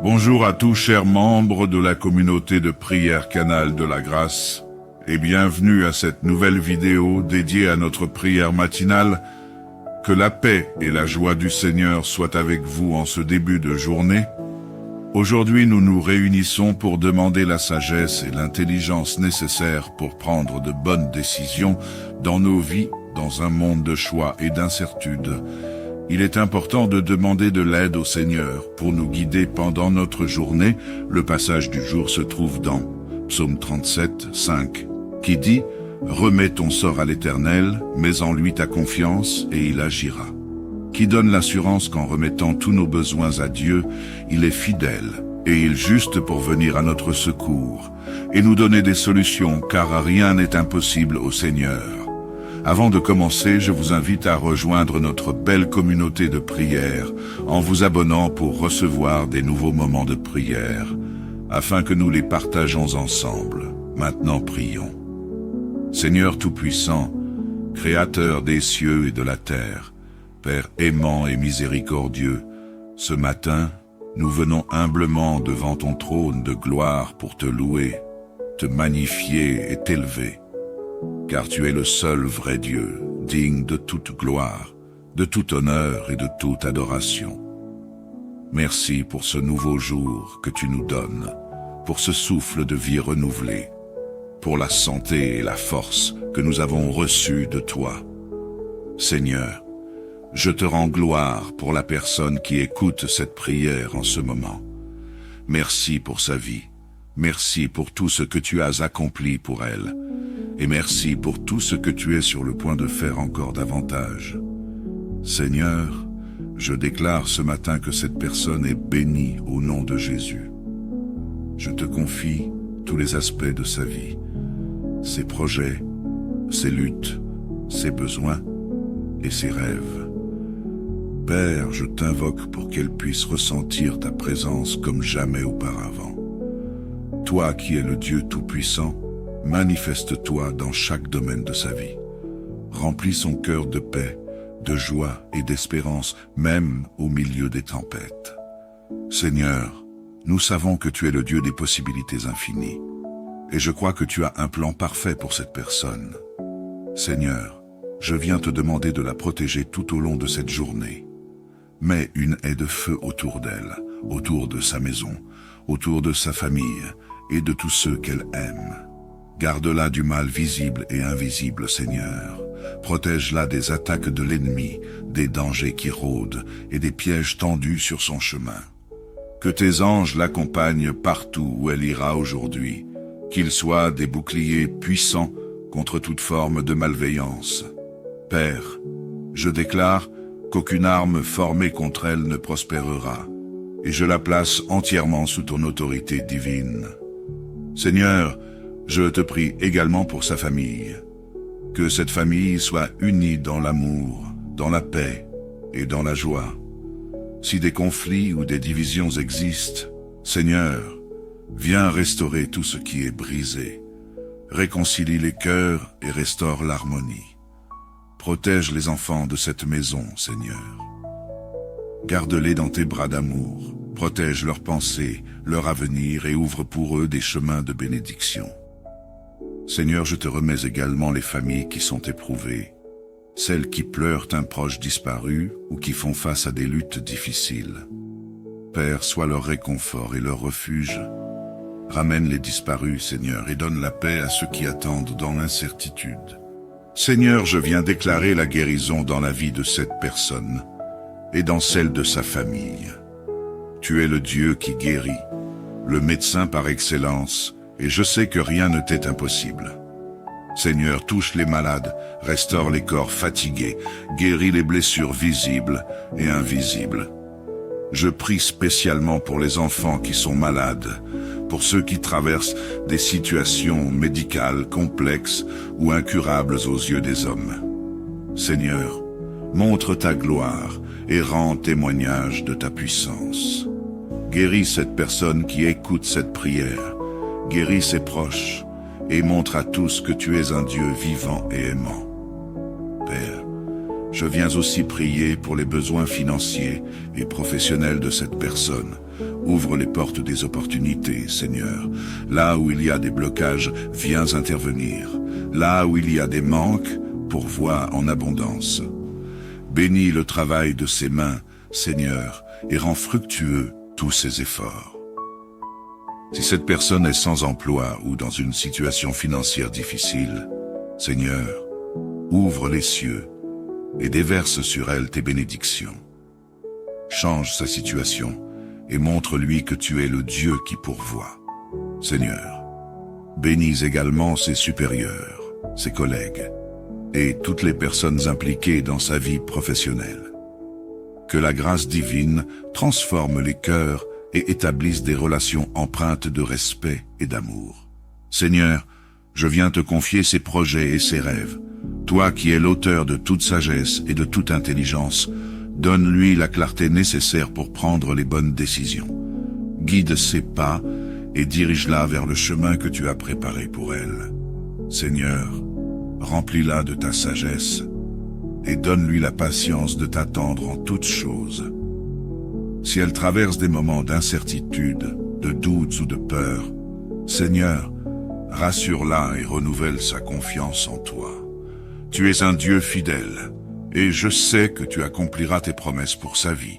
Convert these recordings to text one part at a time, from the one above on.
Bonjour à tous chers membres de la communauté de prière Canal de la Grâce et bienvenue à cette nouvelle vidéo dédiée à notre prière matinale. Que la paix et la joie du Seigneur soient avec vous en ce début de journée. Aujourd'hui nous nous réunissons pour demander la sagesse et l'intelligence nécessaires pour prendre de bonnes décisions dans nos vies, dans un monde de choix et d'incertitudes. Il est important de demander de l'aide au Seigneur pour nous guider pendant notre journée. Le passage du jour se trouve dans Psaume 37, 5, qui dit « Remets ton sort à l'Éternel, mets en lui ta confiance et il agira » qui donne l'assurance qu'en remettant tous nos besoins à Dieu, il est fidèle et il est juste pour venir à notre secours et nous donner des solutions car rien n'est impossible au Seigneur. Avant de commencer, je vous invite à rejoindre notre belle communauté de prière en vous abonnant pour recevoir des nouveaux moments de prière, afin que nous les partageons ensemble. Maintenant prions. Seigneur Tout-Puissant, Créateur des cieux et de la terre, Père aimant et miséricordieux, ce matin, nous venons humblement devant ton trône de gloire pour te louer, te magnifier et t'élever. Car tu es le seul vrai Dieu, digne de toute gloire, de tout honneur et de toute adoration. Merci pour ce nouveau jour que tu nous donnes, pour ce souffle de vie renouvelé, pour la santé et la force que nous avons reçues de toi. Seigneur, je te rends gloire pour la personne qui écoute cette prière en ce moment. Merci pour sa vie, merci pour tout ce que tu as accompli pour elle. Et merci pour tout ce que tu es sur le point de faire encore davantage. Seigneur, je déclare ce matin que cette personne est bénie au nom de Jésus. Je te confie tous les aspects de sa vie, ses projets, ses luttes, ses besoins et ses rêves. Père, je t'invoque pour qu'elle puisse ressentir ta présence comme jamais auparavant. Toi qui es le Dieu Tout-Puissant, manifeste-toi dans chaque domaine de sa vie. Remplis son cœur de paix, de joie et d'espérance, même au milieu des tempêtes. Seigneur, nous savons que tu es le Dieu des possibilités infinies, et je crois que tu as un plan parfait pour cette personne. Seigneur, je viens te demander de la protéger tout au long de cette journée. Mets une haie de feu autour d'elle, autour de sa maison, autour de sa famille et de tous ceux qu'elle aime. Garde-la du mal visible et invisible, Seigneur. Protège-la des attaques de l'ennemi, des dangers qui rôdent et des pièges tendus sur son chemin. Que tes anges l'accompagnent partout où elle ira aujourd'hui, qu'ils soient des boucliers puissants contre toute forme de malveillance. Père, je déclare qu'aucune arme formée contre elle ne prospérera, et je la place entièrement sous ton autorité divine. Seigneur, je te prie également pour sa famille, que cette famille soit unie dans l'amour, dans la paix et dans la joie. Si des conflits ou des divisions existent, Seigneur, viens restaurer tout ce qui est brisé. Réconcilie les cœurs et restaure l'harmonie. Protège les enfants de cette maison, Seigneur. Garde-les dans tes bras d'amour, protège leurs pensées, leur avenir et ouvre pour eux des chemins de bénédiction. Seigneur, je te remets également les familles qui sont éprouvées, celles qui pleurent un proche disparu ou qui font face à des luttes difficiles. Père, sois leur réconfort et leur refuge. Ramène les disparus, Seigneur, et donne la paix à ceux qui attendent dans l'incertitude. Seigneur, je viens déclarer la guérison dans la vie de cette personne et dans celle de sa famille. Tu es le Dieu qui guérit, le médecin par excellence, et je sais que rien ne t'est impossible. Seigneur, touche les malades, restaure les corps fatigués, guéris les blessures visibles et invisibles. Je prie spécialement pour les enfants qui sont malades, pour ceux qui traversent des situations médicales complexes ou incurables aux yeux des hommes. Seigneur, montre ta gloire et rends témoignage de ta puissance. Guéris cette personne qui écoute cette prière, guéris ses proches et montre à tous que tu es un Dieu vivant et aimant. Père, je viens aussi prier pour les besoins financiers et professionnels de cette personne. Ouvre les portes des opportunités, Seigneur. Là où il y a des blocages, viens intervenir. Là où il y a des manques, pourvois en abondance. Bénis le travail de ses mains, Seigneur, et rends fructueux tous ses efforts. Si cette personne est sans emploi ou dans une situation financière difficile, Seigneur, ouvre les cieux et déverse sur elle tes bénédictions. Change sa situation et montre-lui que tu es le Dieu qui pourvoit. Seigneur, bénis également ses supérieurs, ses collègues et toutes les personnes impliquées dans sa vie professionnelle. Que la grâce divine transforme les cœurs et établisse des relations empreintes de respect et d'amour. Seigneur, je viens te confier ses projets et ses rêves. Toi qui es l'auteur de toute sagesse et de toute intelligence, donne-lui la clarté nécessaire pour prendre les bonnes décisions. Guide ses pas et dirige-la vers le chemin que tu as préparé pour elle. Seigneur, remplis-la de ta sagesse et donne-lui la patience de t'attendre en toutes choses. Si elle traverse des moments d'incertitude, de doutes ou de peur, Seigneur, rassure-la et renouvelle sa confiance en toi. Tu es un Dieu fidèle, et je sais que tu accompliras tes promesses pour sa vie.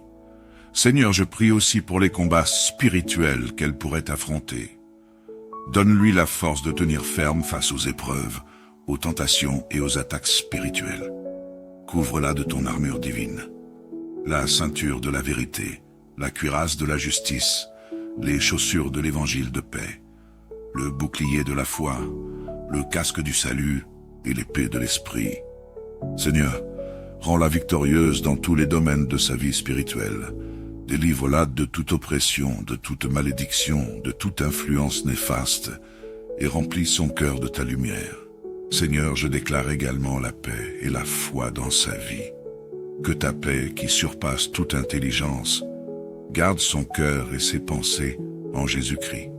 Seigneur, je prie aussi pour les combats spirituels qu'elle pourrait affronter. Donne-lui la force de tenir ferme face aux épreuves, aux tentations et aux attaques spirituelles. Couvre-la de ton armure divine, la ceinture de la vérité, la cuirasse de la justice, les chaussures de l'évangile de paix, le bouclier de la foi, le casque du salut et l'épée de l'esprit. Seigneur, rends-la victorieuse dans tous les domaines de sa vie spirituelle. Délivre-la de toute oppression, de toute malédiction, de toute influence néfaste, et remplis son cœur de ta lumière. Seigneur, je déclare également la paix et la foi dans sa vie. Que ta paix, qui surpasse toute intelligence, garde son cœur et ses pensées en Jésus-Christ.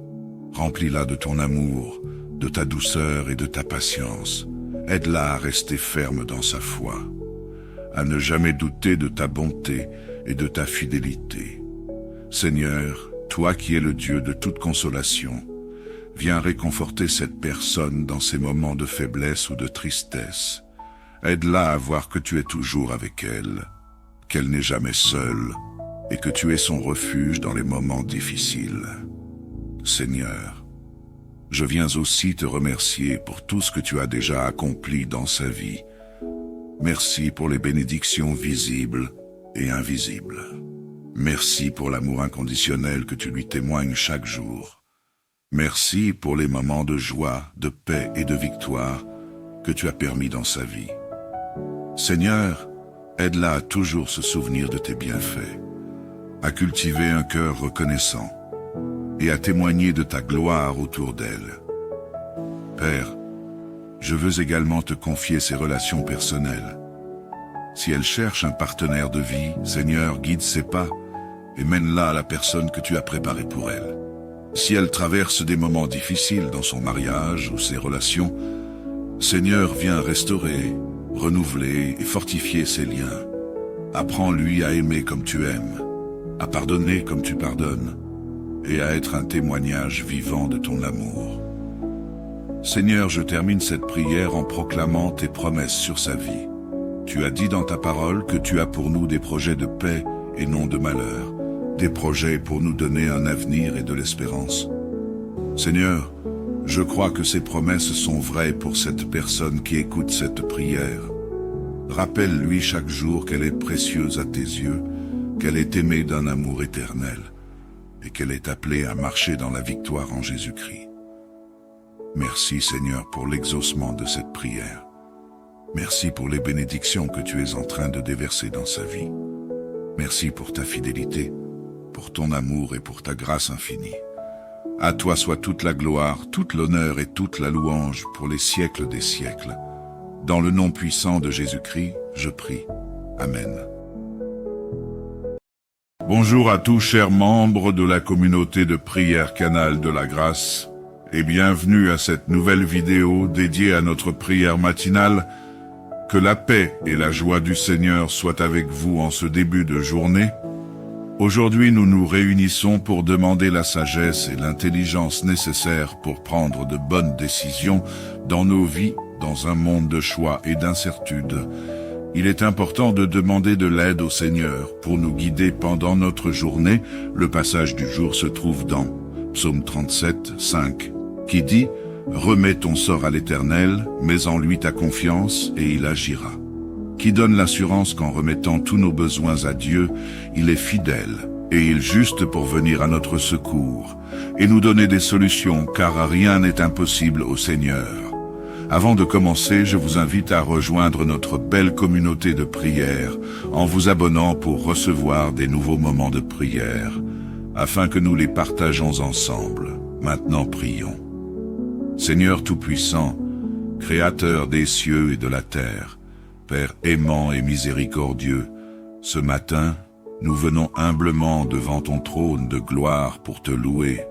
Remplis-la de ton amour, de ta douceur et de ta patience. Aide-la à rester ferme dans sa foi, à ne jamais douter de ta bonté et de ta fidélité. Seigneur, toi qui es le Dieu de toute consolation, viens réconforter cette personne dans ses moments de faiblesse ou de tristesse. Aide-la à voir que tu es toujours avec elle, qu'elle n'est jamais seule, et que tu es son refuge dans les moments difficiles. Seigneur, je viens aussi te remercier pour tout ce que tu as déjà accompli dans sa vie. Merci pour les bénédictions visibles et invisibles. Merci pour l'amour inconditionnel que tu lui témoignes chaque jour. Merci pour les moments de joie, de paix et de victoire que tu as permis dans sa vie. Seigneur, aide-la à toujours se souvenir de tes bienfaits, à cultiver un cœur reconnaissant et à témoigner de ta gloire autour d'elle. Père, je veux également te confier ses relations personnelles. Si elle cherche un partenaire de vie, Seigneur, guide ses pas et mène-la à la personne que tu as préparée pour elle. Si elle traverse des moments difficiles dans son mariage ou ses relations, Seigneur, viens restaurer, renouveler et fortifier ses liens. Apprends-lui à aimer comme tu aimes, à pardonner comme tu pardonnes, et à être un témoignage vivant de ton amour. Seigneur, je termine cette prière en proclamant tes promesses sur sa vie. Tu as dit dans ta parole que tu as pour nous des projets de paix et non de malheur, des projets pour nous donner un avenir et de l'espérance. Seigneur, je crois que ces promesses sont vraies pour cette personne qui écoute cette prière. Rappelle-lui chaque jour qu'elle est précieuse à tes yeux, qu'elle est aimée d'un amour éternel, et qu'elle est appelée à marcher dans la victoire en Jésus-Christ. Merci Seigneur pour l'exaucement de cette prière. Merci pour les bénédictions que tu es en train de déverser dans sa vie. Merci pour ta fidélité, pour ton amour et pour ta grâce infinie. À toi soit toute la gloire, toute l'honneur et toute la louange pour les siècles des siècles. Dans le nom puissant de Jésus-Christ, je prie. Amen. Bonjour à tous chers membres de la communauté de prière Canal de la Grâce et bienvenue à cette nouvelle vidéo dédiée à notre prière matinale. Que la paix et la joie du Seigneur soient avec vous en ce début de journée. Aujourd'hui, nous nous réunissons pour demander la sagesse et l'intelligence nécessaires pour prendre de bonnes décisions dans nos vies, dans un monde de choix et d'incertitudes. Il est important de demander de l'aide au Seigneur pour nous guider pendant notre journée. Le passage du jour se trouve dans Psaume 37, 5, qui dit « Remets ton sort à l'Éternel, mets en lui ta confiance et il agira » qui donne l'assurance qu'en remettant tous nos besoins à Dieu, il est fidèle et il est juste pour venir à notre secours et nous donner des solutions, car rien n'est impossible au Seigneur. Avant de commencer, je vous invite à rejoindre notre belle communauté de prière en vous abonnant pour recevoir des nouveaux moments de prière, afin que nous les partageons ensemble. Maintenant, prions. Seigneur Tout-Puissant, Créateur des cieux et de la terre, Père aimant et miséricordieux, ce matin, nous venons humblement devant ton trône de gloire pour te louer,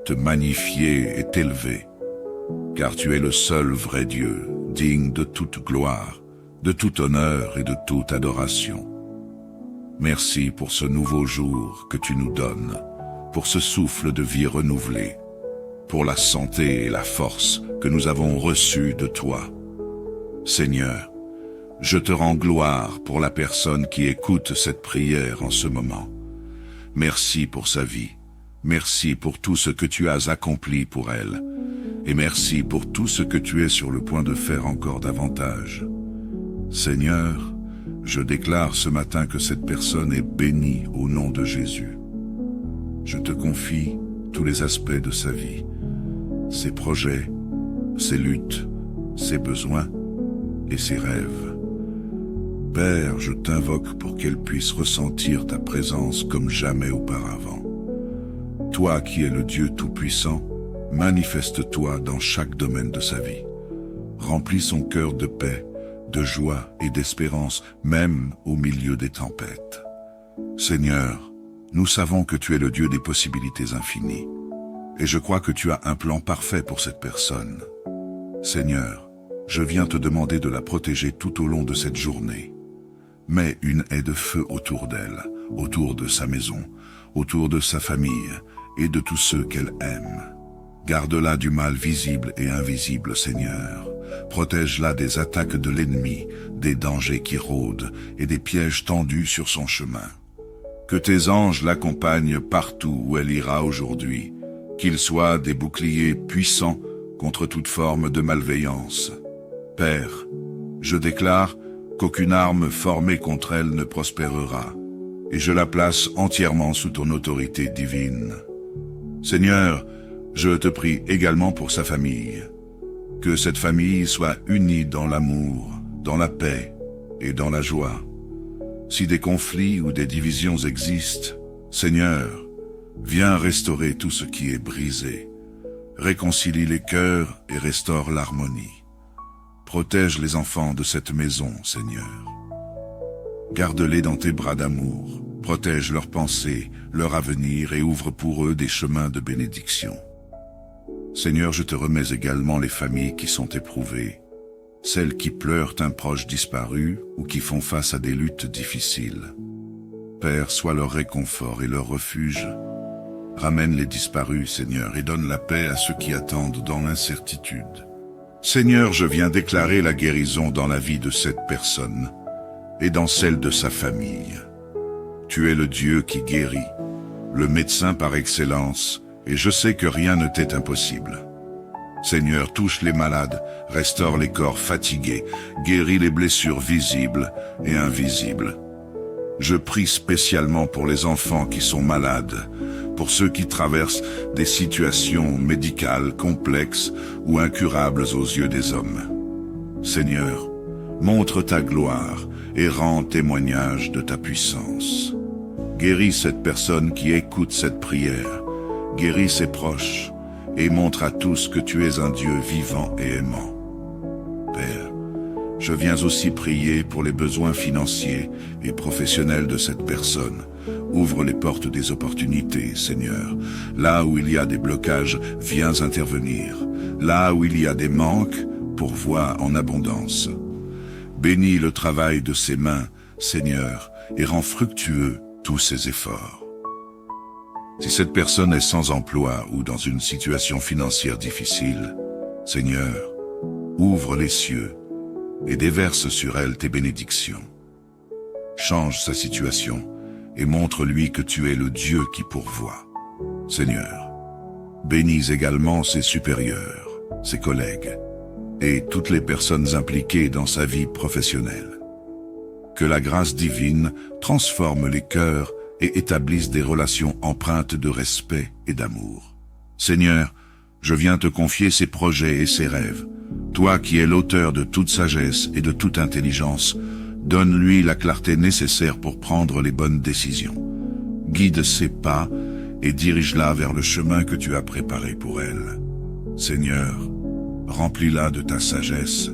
te magnifier et t'élever, car tu es le seul vrai Dieu, digne de toute gloire, de tout honneur et de toute adoration. Merci pour ce nouveau jour que tu nous donnes, pour ce souffle de vie renouvelé, pour la santé et la force que nous avons reçues de toi. Seigneur, je te rends gloire pour la personne qui écoute cette prière en ce moment. Merci pour sa vie. Merci pour tout ce que tu as accompli pour elle. Et merci pour tout ce que tu es sur le point de faire encore davantage. Seigneur, je déclare ce matin que cette personne est bénie au nom de Jésus. Je te confie tous les aspects de sa vie, ses projets, ses luttes, ses besoins et ses rêves. Père, je t'invoque pour qu'elle puisse ressentir ta présence comme jamais auparavant. Toi qui es le Dieu Tout-Puissant, manifeste-toi dans chaque domaine de sa vie. Remplis son cœur de paix, de joie et d'espérance, même au milieu des tempêtes. Seigneur, nous savons que tu es le Dieu des possibilités infinies, et je crois que tu as un plan parfait pour cette personne. Seigneur, je viens te demander de la protéger tout au long de cette journée. Mets une haie de feu autour d'elle, autour de sa maison, autour de sa famille et de tous ceux qu'elle aime. Garde-la du mal visible et invisible, Seigneur. Protège-la des attaques de l'ennemi, des dangers qui rôdent et des pièges tendus sur son chemin. Que tes anges l'accompagnent partout où elle ira aujourd'hui, qu'ils soient des boucliers puissants contre toute forme de malveillance. Père, je déclare qu'aucune arme formée contre elle ne prospérera, et je la place entièrement sous ton autorité divine. Seigneur, je te prie également pour sa famille, que cette famille soit unie dans l'amour, dans la paix et dans la joie. Si des conflits ou des divisions existent, Seigneur, viens restaurer tout ce qui est brisé, réconcilie les cœurs et restaure l'harmonie. Protège les enfants de cette maison, Seigneur. Garde-les dans tes bras d'amour, protège leurs pensées, leur avenir et ouvre pour eux des chemins de bénédiction. Seigneur, je te remets également les familles qui sont éprouvées, celles qui pleurent un proche disparu ou qui font face à des luttes difficiles. Père, sois leur réconfort et leur refuge. Ramène les disparus, Seigneur, et donne la paix à ceux qui attendent dans l'incertitude. Seigneur, je viens déclarer la guérison dans la vie de cette personne et dans celle de sa famille. Tu es le Dieu qui guérit, le médecin par excellence, et je sais que rien ne t'est impossible. Seigneur, touche les malades, restaure les corps fatigués, guéris les blessures visibles et invisibles. Je prie spécialement pour les enfants qui sont malades, pour ceux qui traversent des situations médicales complexes ou incurables aux yeux des hommes. Seigneur, montre ta gloire et rends témoignage de ta puissance. Guéris cette personne qui écoute cette prière, guéris ses proches et montre à tous que tu es un Dieu vivant et aimant. Père, je viens aussi prier pour les besoins financiers et professionnels de cette personne. Ouvre les portes des opportunités, Seigneur. Là où il y a des blocages, viens intervenir. Là où il y a des manques, pourvois en abondance. Bénis le travail de ses mains, Seigneur, et rends fructueux tous ses efforts. Si cette personne est sans emploi ou dans une situation financière difficile, Seigneur, ouvre les cieux et déverse sur elle tes bénédictions. Change sa situation et montre-lui que tu es le Dieu qui pourvoit. Seigneur, bénis également ses supérieurs, ses collègues et toutes les personnes impliquées dans sa vie professionnelle. Que la grâce divine transforme les cœurs et établisse des relations empreintes de respect et d'amour. Seigneur, je viens te confier ses projets et ses rêves. Toi qui es l'auteur de toute sagesse et de toute intelligence, donne-lui la clarté nécessaire pour prendre les bonnes décisions. Guide ses pas et dirige-la vers le chemin que tu as préparé pour elle. Seigneur, remplis-la de ta sagesse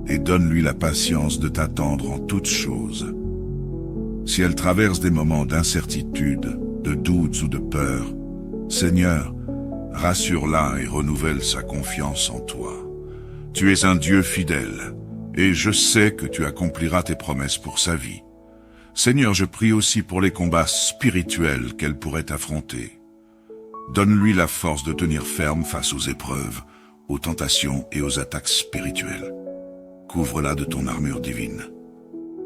et donne-lui la patience de t'attendre en toutes choses. Si elle traverse des moments d'incertitude, de doutes ou de peur, Seigneur, rassure-la et renouvelle sa confiance en toi. Tu es un Dieu fidèle, et je sais que tu accompliras tes promesses pour sa vie. Seigneur, je prie aussi pour les combats spirituels qu'elle pourrait affronter. Donne-lui la force de tenir ferme face aux épreuves, aux tentations et aux attaques spirituelles. Couvre-la de ton armure divine,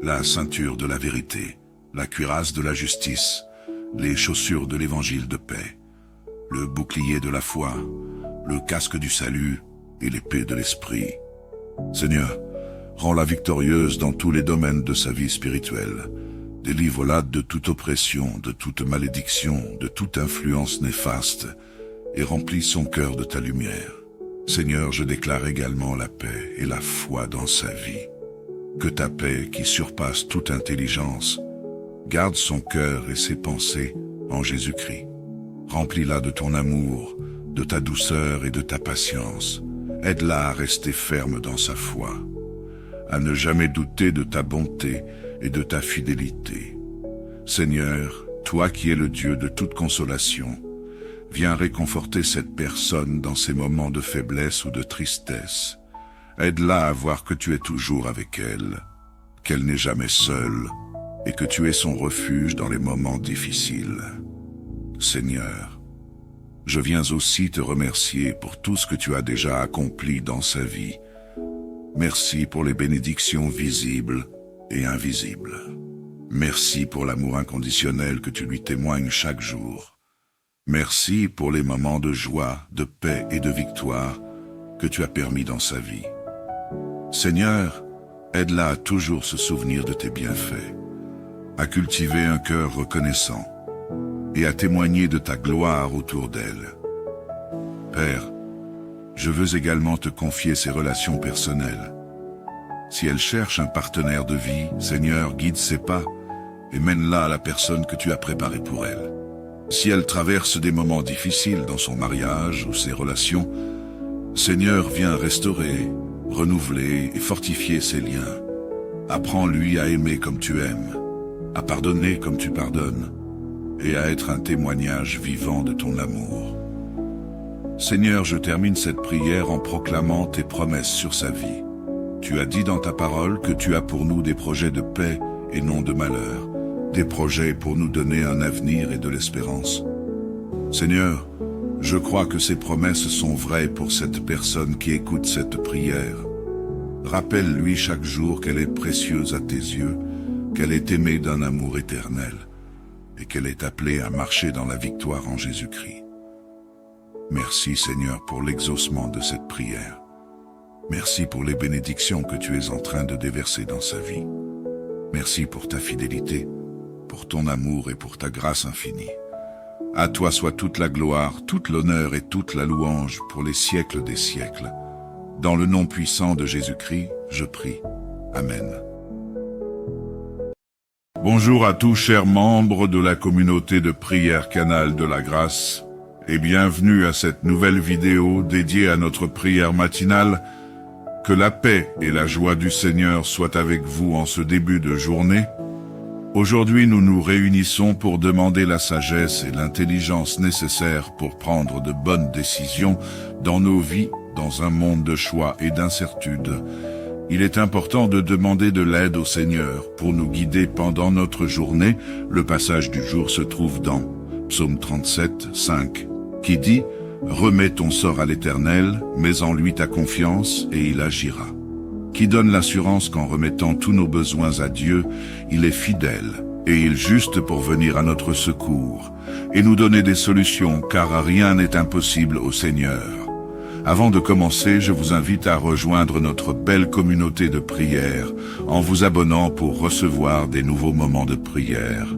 la ceinture de la vérité, la cuirasse de la justice, les chaussures de l'évangile de paix, le bouclier de la foi, le casque du salut et l'épée de l'esprit. Seigneur, rends-la victorieuse dans tous les domaines de sa vie spirituelle. Délivre-la de toute oppression, de toute malédiction, de toute influence néfaste, et remplis son cœur de ta lumière. Seigneur, je déclare également la paix et la foi dans sa vie. Que ta paix, qui surpasse toute intelligence, garde son cœur et ses pensées en Jésus-Christ. Remplis-la de ton amour, de ta douceur et de ta patience. Aide-la à rester ferme dans sa foi, à ne jamais douter de ta bonté et de ta fidélité. Seigneur, toi qui es le Dieu de toute consolation, viens réconforter cette personne dans ses moments de faiblesse ou de tristesse. Aide-la à voir que tu es toujours avec elle, qu'elle n'est jamais seule, et que tu es son refuge dans les moments difficiles. Seigneur, je viens aussi te remercier pour tout ce que tu as déjà accompli dans sa vie. Merci pour les bénédictions visibles et invisibles. Merci pour l'amour inconditionnel que tu lui témoignes chaque jour. Merci pour les moments de joie, de paix et de victoire que tu as permis dans sa vie. Seigneur, aide-la à toujours se souvenir de tes bienfaits, à cultiver un cœur reconnaissant et à témoigner de ta gloire autour d'elle. Père, je veux également te confier ses relations personnelles. Si elle cherche un partenaire de vie, Seigneur, guide ses pas et mène-la à la personne que tu as préparée pour elle. Si elle traverse des moments difficiles dans son mariage ou ses relations, Seigneur, viens restaurer, renouveler et fortifier ses liens. Apprends-lui à aimer comme tu aimes, à pardonner comme tu pardonnes, et à être un témoignage vivant de ton amour. Seigneur, je termine cette prière en proclamant tes promesses sur sa vie. Tu as dit dans ta parole que tu as pour nous des projets de paix et non de malheur, des projets pour nous donner un avenir et de l'espérance. Seigneur, je crois que ces promesses sont vraies pour cette personne qui écoute cette prière. Rappelle-lui chaque jour qu'elle est précieuse à tes yeux, qu'elle est aimée d'un amour éternel, et qu'elle est appelée à marcher dans la victoire en Jésus-Christ. Merci Seigneur pour l'exaucement de cette prière. Merci pour les bénédictions que tu es en train de déverser dans sa vie. Merci pour ta fidélité, pour ton amour et pour ta grâce infinie. À toi soit toute la gloire, toute l'honneur et toute la louange pour les siècles des siècles. Dans le nom puissant de Jésus-Christ, je prie. Amen. Bonjour à tous chers membres de la communauté de prière Canal de la Grâce et bienvenue à cette nouvelle vidéo dédiée à notre prière matinale. Que la paix et la joie du Seigneur soient avec vous en ce début de journée. Aujourd'hui, nous nous réunissons pour demander la sagesse et l'intelligence nécessaires pour prendre de bonnes décisions dans nos vies, dans un monde de choix et d'incertitude. Il est important de demander de l'aide au Seigneur pour nous guider pendant notre journée. Le passage du jour se trouve dans Psaume 37, 5, qui dit « Remets ton sort à l'Éternel, mets en lui ta confiance, et il agira » qui donne l'assurance qu'en remettant tous nos besoins à Dieu, il est fidèle et il est juste pour venir à notre secours et nous donner des solutions, car rien n'est impossible au Seigneur. Avant de commencer, je vous invite à rejoindre notre belle communauté de prière en vous abonnant pour recevoir des nouveaux moments de prière,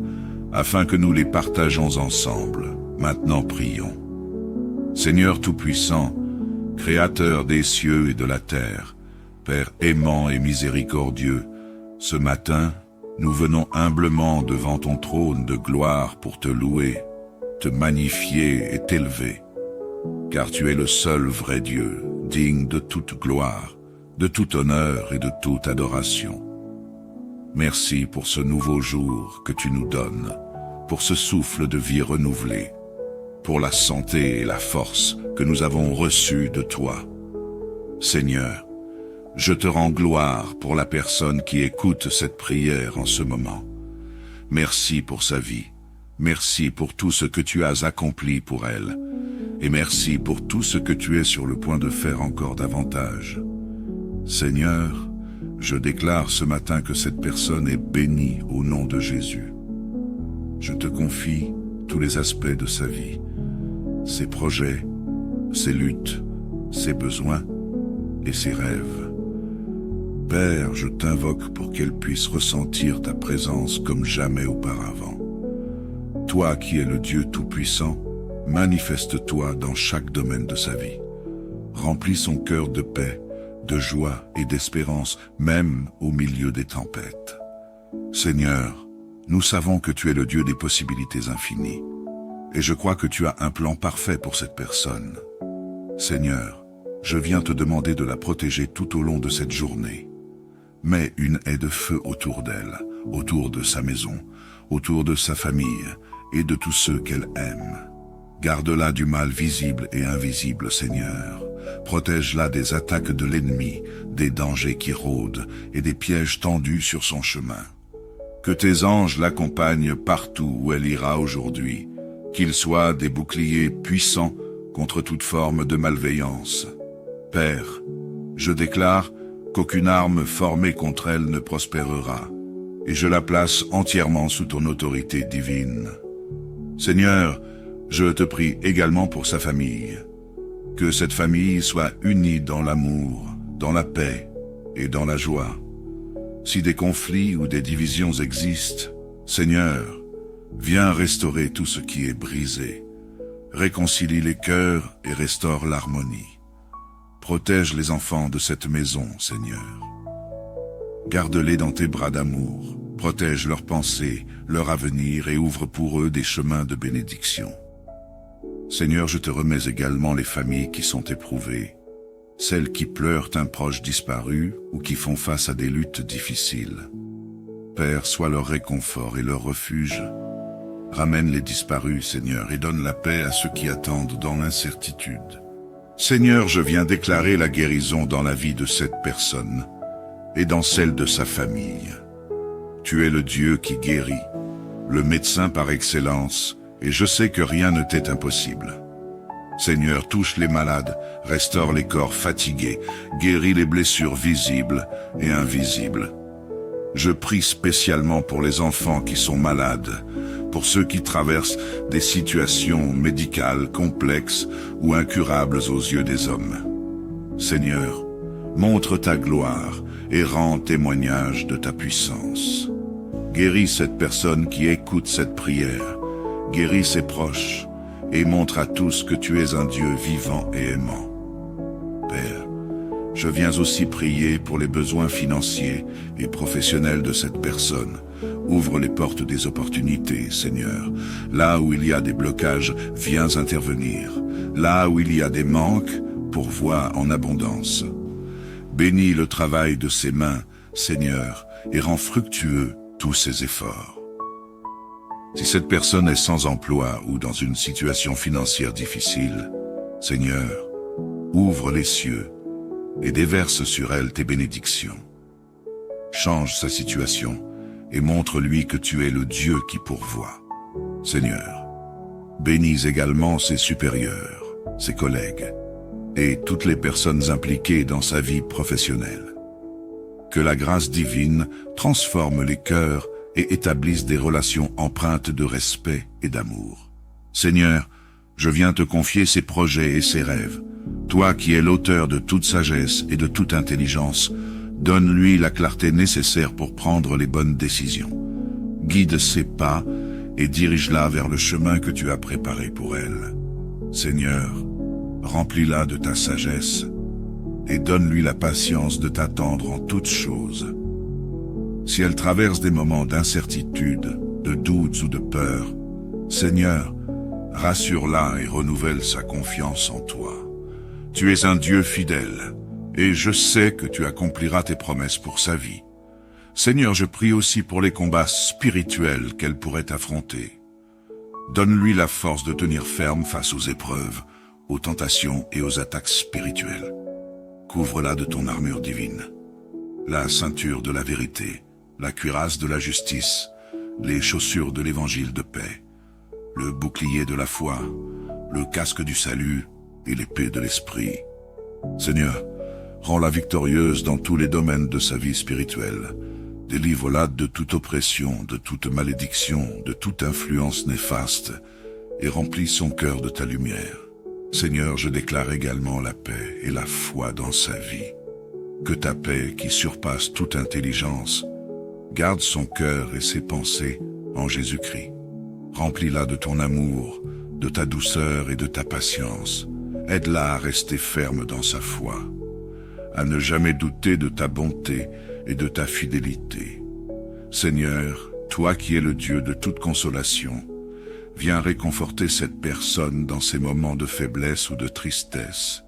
afin que nous les partageons ensemble. Maintenant prions. Seigneur Tout-Puissant, Créateur des cieux et de la terre, Père aimant et miséricordieux, ce matin, nous venons humblement devant ton trône de gloire pour te louer, te magnifier et t'élever, car tu es le seul vrai Dieu, digne de toute gloire, de tout honneur et de toute adoration. Merci pour ce nouveau jour que tu nous donnes, pour ce souffle de vie renouvelé, pour la santé et la force que nous avons reçues de toi. Seigneur, je te rends gloire pour la personne qui écoute cette prière en ce moment. Merci pour sa vie. Merci pour tout ce que tu as accompli pour elle. Et merci pour tout ce que tu es sur le point de faire encore davantage. Seigneur, je déclare ce matin que cette personne est bénie au nom de Jésus. Je te confie tous les aspects de sa vie, ses projets, ses luttes, ses besoins et ses rêves. Père, je t'invoque pour qu'elle puisse ressentir ta présence comme jamais auparavant. Toi qui es le Dieu Tout-Puissant, manifeste-toi dans chaque domaine de sa vie. Remplis son cœur de paix, de joie et d'espérance, même au milieu des tempêtes. Seigneur, nous savons que tu es le Dieu des possibilités infinies, et je crois que tu as un plan parfait pour cette personne. Seigneur, je viens te demander de la protéger tout au long de cette journée. Mets une haie de feu autour d'elle, autour de sa maison, autour de sa famille et de tous ceux qu'elle aime. Garde-la du mal visible et invisible, Seigneur. Protège-la des attaques de l'ennemi, des dangers qui rôdent et des pièges tendus sur son chemin. Que tes anges l'accompagnent partout où elle ira aujourd'hui, qu'ils soient des boucliers puissants contre toute forme de malveillance. Père, je déclare qu'aucune arme formée contre elle ne prospérera, et je la place entièrement sous ton autorité divine. Seigneur, je te prie également pour sa famille, que cette famille soit unie dans l'amour, dans la paix et dans la joie. Si des conflits ou des divisions existent, Seigneur, viens restaurer tout ce qui est brisé, réconcilie les cœurs et restaure l'harmonie. Protège les enfants de cette maison, Seigneur. Garde-les dans tes bras d'amour, protège leurs pensées, leur avenir et ouvre pour eux des chemins de bénédiction. Seigneur, je te remets également les familles qui sont éprouvées, celles qui pleurent un proche disparu ou qui font face à des luttes difficiles. Père, sois leur réconfort et leur refuge. Ramène les disparus, Seigneur, et donne la paix à ceux qui attendent dans l'incertitude. Seigneur, je viens déclarer la guérison dans la vie de cette personne et dans celle de sa famille. Tu es le Dieu qui guérit, le médecin par excellence, et je sais que rien ne t'est impossible. Seigneur, touche les malades, restaure les corps fatigués, guéris les blessures visibles et invisibles. Je prie spécialement pour les enfants qui sont malades, pour ceux qui traversent des situations médicales complexes ou incurables aux yeux des hommes. Seigneur, montre ta gloire et rends témoignage de ta puissance. Guéris cette personne qui écoute cette prière, guéris ses proches et montre à tous que tu es un Dieu vivant et aimant. Père, je viens aussi prier pour les besoins financiers et professionnels de cette personne. Ouvre les portes des opportunités, Seigneur. Là où il y a des blocages, viens intervenir. Là où il y a des manques, pourvois en abondance. Bénis le travail de ses mains, Seigneur, et rends fructueux tous ses efforts. Si cette personne est sans emploi ou dans une situation financière difficile, Seigneur, ouvre les cieux et déverse sur elle tes bénédictions. Change sa situation et montre-lui que tu es le Dieu qui pourvoit. Seigneur, Bénis également ses supérieurs, ses collègues et toutes les personnes impliquées dans sa vie professionnelle. Que la grâce divine transforme les cœurs et établisse des relations empreintes de respect et d'amour. Seigneur, je viens te confier ses projets et ses rêves. Toi qui es l'auteur de toute sagesse et de toute intelligence, donne-lui la clarté nécessaire pour prendre les bonnes décisions. Guide ses pas et dirige-la vers le chemin que tu as préparé pour elle. Seigneur, remplis-la de ta sagesse et donne-lui la patience de t'attendre en toutes choses. Si elle traverse des moments d'incertitude, de doutes ou de peur, Seigneur, rassure-la et renouvelle sa confiance en toi. Tu es un Dieu fidèle, et je sais que tu accompliras tes promesses pour sa vie. Seigneur, je prie aussi pour les combats spirituels qu'elle pourrait affronter. Donne-lui la force de tenir ferme face aux épreuves, aux tentations et aux attaques spirituelles. Couvre-la de ton armure divine, la ceinture de la vérité, la cuirasse de la justice, les chaussures de l'évangile de paix, le bouclier de la foi, le casque du salut et l'épée de l'esprit. Seigneur, rends-la victorieuse dans tous les domaines de sa vie spirituelle. Délivre-la de toute oppression, de toute malédiction, de toute influence néfaste, et remplis son cœur de ta lumière. Seigneur, je déclare également la paix et la foi dans sa vie. Que ta paix, qui surpasse toute intelligence, garde son cœur et ses pensées en Jésus-Christ. Remplis-la de ton amour, de ta douceur et de ta patience. Aide-la à rester ferme dans sa foi, à ne jamais douter de ta bonté et de ta fidélité. Seigneur, toi qui es le Dieu de toute consolation, viens réconforter cette personne dans ses moments de faiblesse ou de tristesse.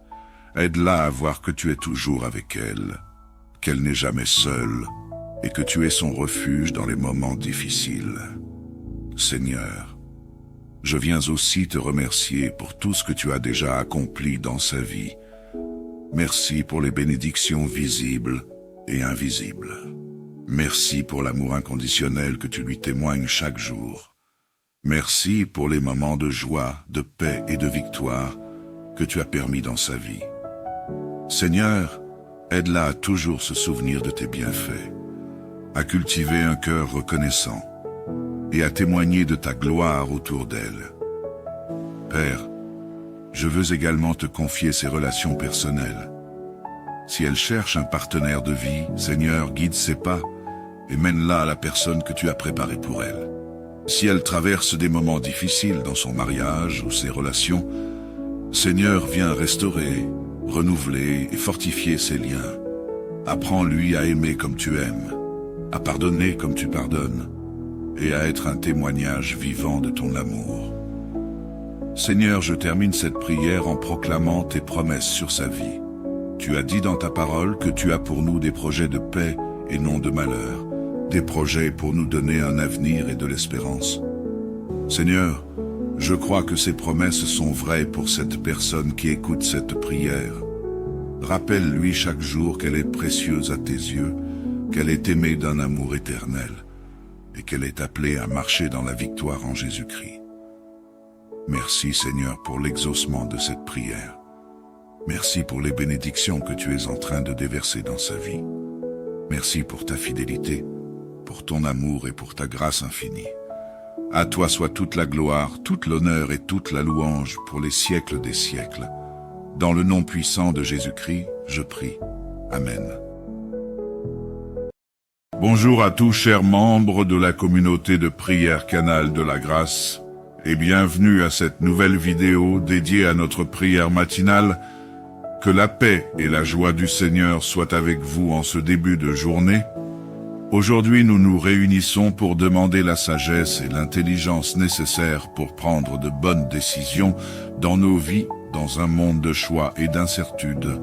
Aide-la à voir que tu es toujours avec elle, qu'elle n'est jamais seule, et que tu es son refuge dans les moments difficiles. Seigneur, je viens aussi te remercier pour tout ce que tu as déjà accompli dans sa vie. Merci pour les bénédictions visibles et invisibles. Merci pour l'amour inconditionnel que tu lui témoignes chaque jour. Merci pour les moments de joie, de paix et de victoire que tu as permis dans sa vie. Seigneur, aide-la à toujours se souvenir de tes bienfaits, à cultiver un cœur reconnaissant et à témoigner de ta gloire autour d'elle. Père, je veux également te confier ses relations personnelles. Si elle cherche un partenaire de vie, Seigneur, guide ses pas et mène-la à la personne que tu as préparée pour elle. Si elle traverse des moments difficiles dans son mariage ou ses relations, Seigneur, viens restaurer, renouveler et fortifier ses liens. Apprends-lui à aimer comme tu aimes, à pardonner comme tu pardonnes, et à être un témoignage vivant de ton amour. Seigneur, je termine cette prière en proclamant tes promesses sur sa vie. Tu as dit dans ta parole que tu as pour nous des projets de paix et non de malheur, des projets pour nous donner un avenir et de l'espérance. Seigneur, je crois que ces promesses sont vraies pour cette personne qui écoute cette prière. Rappelle-lui chaque jour qu'elle est précieuse à tes yeux, qu'elle est aimée d'un amour éternel, et qu'elle est appelée à marcher dans la victoire en Jésus-Christ. Merci Seigneur pour l'exaucement de cette prière. Merci pour les bénédictions que tu es en train de déverser dans sa vie. Merci pour ta fidélité, pour ton amour et pour ta grâce infinie. À toi soit toute la gloire, toute l'honneur et toute la louange pour les siècles des siècles. Dans le nom puissant de Jésus-Christ, je prie. Amen. Bonjour à tous chers membres de la communauté de prière Canal de la Grâce et bienvenue à cette nouvelle vidéo dédiée à notre prière matinale. Que la paix et la joie du Seigneur soient avec vous en ce début de journée. Aujourd'hui, nous nous réunissons pour demander la sagesse et l'intelligence nécessaires pour prendre de bonnes décisions dans nos vies, dans un monde de choix et d'incertitudes.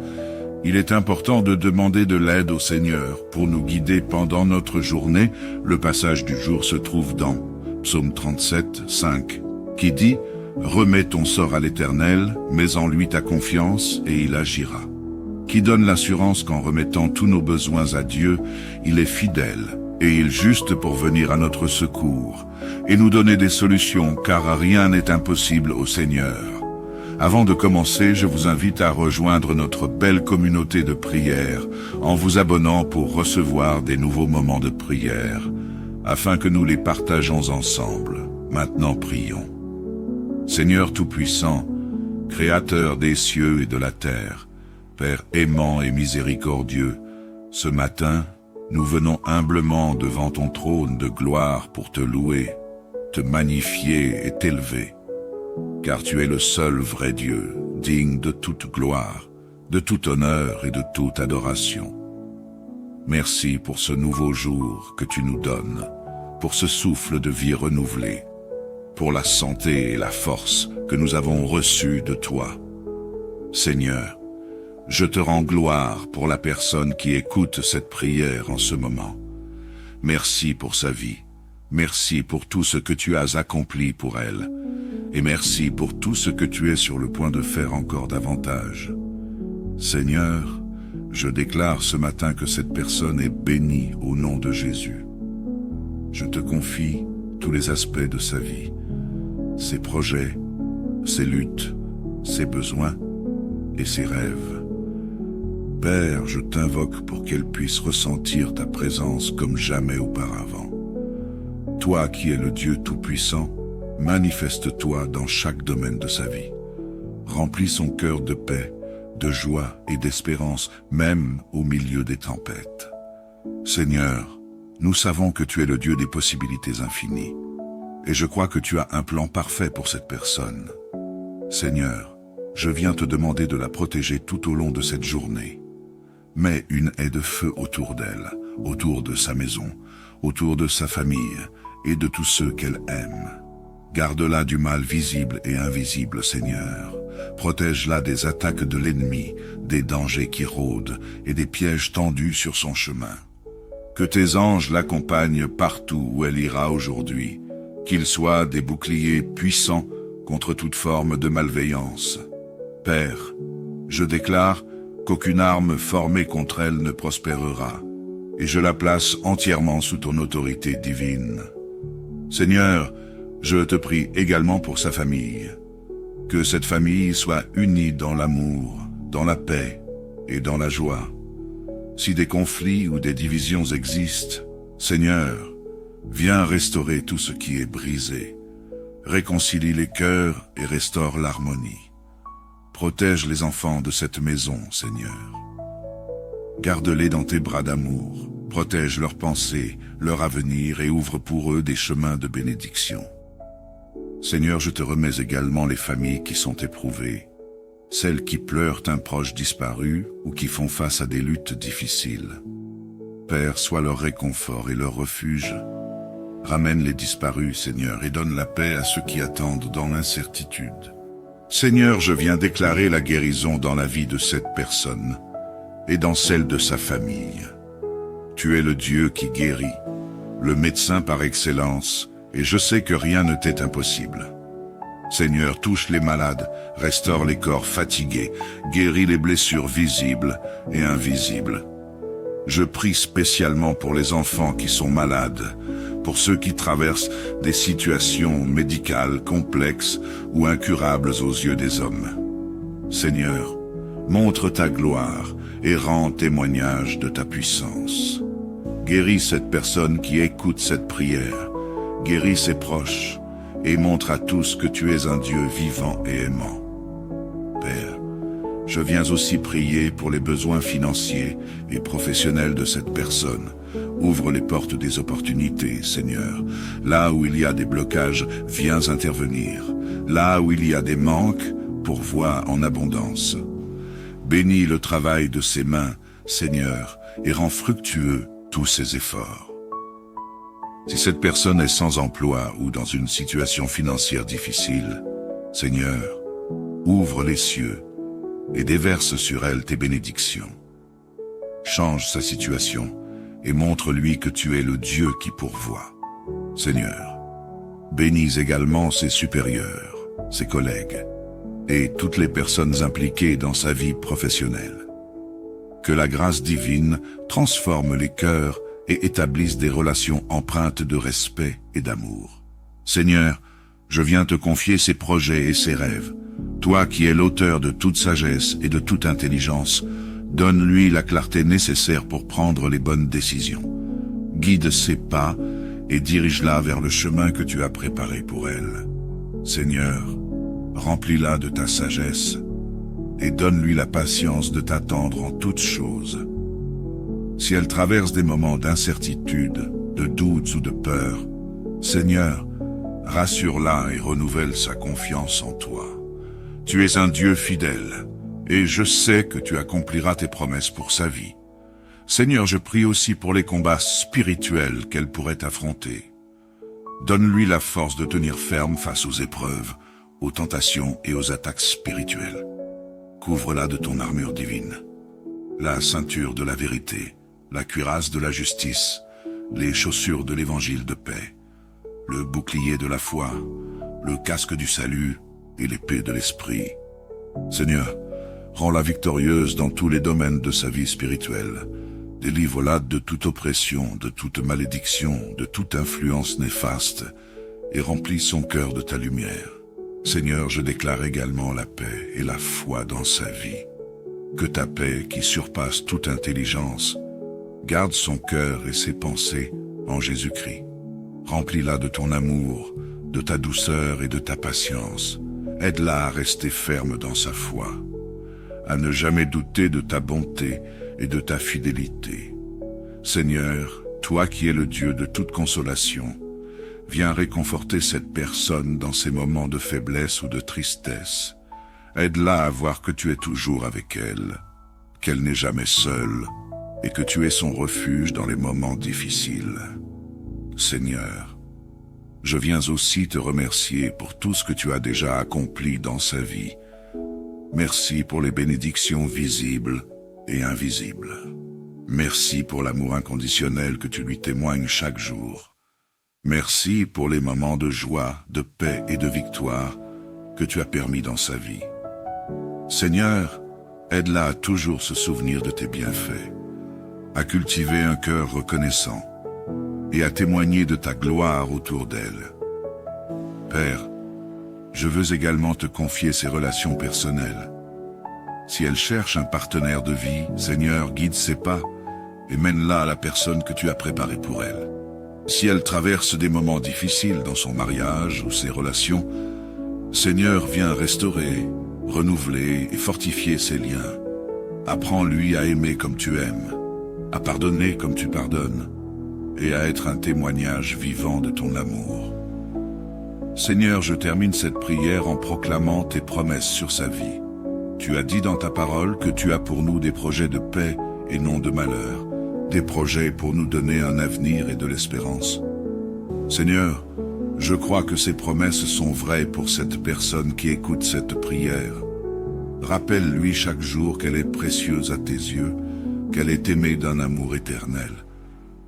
Il est important de demander de l'aide au Seigneur pour nous guider pendant notre journée. Le passage du jour se trouve dans Psaume 37, 5, qui dit « Remets ton sort à l'Éternel, mets en lui ta confiance et il agira » qui donne l'assurance qu'en remettant tous nos besoins à Dieu, il est fidèle et il juste pour venir à notre secours et nous donner des solutions, car rien n'est impossible au Seigneur. Avant de commencer, je vous invite à rejoindre notre belle communauté de prière en vous abonnant pour recevoir des nouveaux moments de prière, afin que nous les partageons ensemble. Maintenant prions. Seigneur Tout-Puissant, Créateur des cieux et de la terre, Père aimant et miséricordieux, ce matin, nous venons humblement devant ton trône de gloire pour te louer, te magnifier et t'élever, car tu es le seul vrai Dieu, digne de toute gloire, de tout honneur et de toute adoration. Merci pour ce nouveau jour que tu nous donnes, pour ce souffle de vie renouvelé, pour la santé et la force que nous avons reçues de toi. Seigneur, je te rends gloire pour la personne qui écoute cette prière en ce moment. Merci pour sa vie, merci pour tout ce que tu as accompli pour elle, et merci pour tout ce que tu es sur le point de faire encore davantage. Seigneur, je déclare ce matin que cette personne est bénie au nom de Jésus. Je te confie tous les aspects de sa vie, ses projets, ses luttes, ses besoins et ses rêves. Père, je t'invoque pour qu'elle puisse ressentir ta présence comme jamais auparavant. Toi qui es le Dieu Tout-Puissant, manifeste-toi dans chaque domaine de sa vie. Remplis son cœur de paix, de joie et d'espérance, même au milieu des tempêtes. Seigneur, nous savons que tu es le Dieu des possibilités infinies, et je crois que tu as un plan parfait pour cette personne. Seigneur, je viens te demander de la protéger tout au long de cette journée. Mets une haie de feu autour d'elle, autour de sa maison, autour de sa famille et de tous ceux qu'elle aime. Garde-la du mal visible et invisible, Seigneur. Protège-la des attaques de l'ennemi, des dangers qui rôdent et des pièges tendus sur son chemin. Que tes anges l'accompagnent partout où elle ira aujourd'hui, qu'ils soient des boucliers puissants contre toute forme de malveillance. Père, je déclare qu'aucune arme formée contre elle ne prospérera, et je la place entièrement sous ton autorité divine. Seigneur, je te prie également pour sa famille, que cette famille soit unie dans l'amour, dans la paix et dans la joie. Si des conflits ou des divisions existent, Seigneur, viens restaurer tout ce qui est brisé. Réconcilie les cœurs et restaure l'harmonie. Protège les enfants de cette maison, Seigneur. Garde-les dans tes bras d'amour, protège leurs pensées, leur avenir et ouvre pour eux des chemins de bénédiction. Seigneur, je te remets également les familles qui sont éprouvées, celles qui pleurent un proche disparu ou qui font face à des luttes difficiles. Père, sois leur réconfort et leur refuge. Ramène les disparus, Seigneur, et donne la paix à ceux qui attendent dans l'incertitude. Seigneur, je viens déclarer la guérison dans la vie de cette personne et dans celle de sa famille. Tu es le Dieu qui guérit, le médecin par excellence, et je sais que rien ne t'est impossible. Seigneur, touche les malades, restaure les corps fatigués, guéris les blessures visibles et invisibles. Je prie spécialement pour les enfants qui sont malades, pour ceux qui traversent des situations médicales complexes ou incurables aux yeux des hommes. Seigneur, montre ta gloire et rends témoignage de ta puissance. Guéris cette personne qui écoute cette prière, guéris ses proches et montre à tous que tu es un Dieu vivant et aimant. Père, je viens aussi prier pour les besoins financiers et professionnels de cette personne. Ouvre les portes des opportunités, Seigneur. Là où il y a des blocages, viens intervenir. Là où il y a des manques, pourvois en abondance. Bénis le travail de ses mains, Seigneur, et rends fructueux tous ses efforts. Si cette personne est sans emploi ou dans une situation financière difficile, Seigneur, ouvre les cieux et déverse sur elle tes bénédictions. Change sa situation et montre-lui que tu es le Dieu qui pourvoit. Seigneur, bénis également ses supérieurs, ses collègues et toutes les personnes impliquées dans sa vie professionnelle. Que la grâce divine transforme les cœurs et établisse des relations empreintes de respect et d'amour. Seigneur, je viens te confier ses projets et ses rêves. Toi qui es l'auteur de toute sagesse et de toute intelligence, donne-lui la clarté nécessaire pour prendre les bonnes décisions. Guide ses pas et dirige-la vers le chemin que tu as préparé pour elle. Seigneur, remplis-la de ta sagesse et donne-lui la patience de t'attendre en toutes choses. Si elle traverse des moments d'incertitude, de doutes ou de peur, Seigneur, rassure-la et renouvelle sa confiance en toi. Tu es un Dieu fidèle, et je sais que tu accompliras tes promesses pour sa vie. Seigneur, je prie aussi pour les combats spirituels qu'elle pourrait affronter. Donne-lui la force de tenir ferme face aux épreuves, aux tentations et aux attaques spirituelles. Couvre-la de ton armure divine, la ceinture de la vérité, la cuirasse de la justice, les chaussures de l'évangile de paix, le bouclier de la foi, le casque du salut et l'épée de l'esprit. Seigneur, rends-la victorieuse dans tous les domaines de sa vie spirituelle. Délivre-la de toute oppression, de toute malédiction, de toute influence néfaste, et remplis son cœur de ta lumière. Seigneur, je déclare également la paix et la foi dans sa vie. Que ta paix, qui surpasse toute intelligence, garde son cœur et ses pensées en Jésus-Christ. Remplis-la de ton amour, de ta douceur et de ta patience. Aide-la à rester ferme dans sa foi, à ne jamais douter de ta bonté et de ta fidélité. Seigneur, toi qui es le Dieu de toute consolation, viens réconforter cette personne dans ses moments de faiblesse ou de tristesse. Aide-la à voir que tu es toujours avec elle, qu'elle n'est jamais seule, et que tu es son refuge dans les moments difficiles. Seigneur, je viens aussi te remercier pour tout ce que tu as déjà accompli dans sa vie. Merci pour les bénédictions visibles et invisibles. Merci pour l'amour inconditionnel que tu lui témoignes chaque jour. Merci pour les moments de joie, de paix et de victoire que tu as permis dans sa vie. Seigneur, aide-la à toujours se souvenir de tes bienfaits, à cultiver un cœur reconnaissant et à témoigner de ta gloire autour d'elle. Père, je veux également te confier ses relations personnelles. Si elle cherche un partenaire de vie, Seigneur, guide ses pas et mène-la à la personne que tu as préparée pour elle. Si elle traverse des moments difficiles dans son mariage ou ses relations, Seigneur, viens restaurer, renouveler et fortifier ses liens. Apprends-lui à aimer comme tu aimes, à pardonner comme tu pardonnes, et à être un témoignage vivant de ton amour. Seigneur, je termine cette prière en proclamant tes promesses sur sa vie. Tu as dit dans ta parole que tu as pour nous des projets de paix et non de malheur, des projets pour nous donner un avenir et de l'espérance. Seigneur, je crois que ces promesses sont vraies pour cette personne qui écoute cette prière. Rappelle-lui chaque jour qu'elle est précieuse à tes yeux, qu'elle est aimée d'un amour éternel,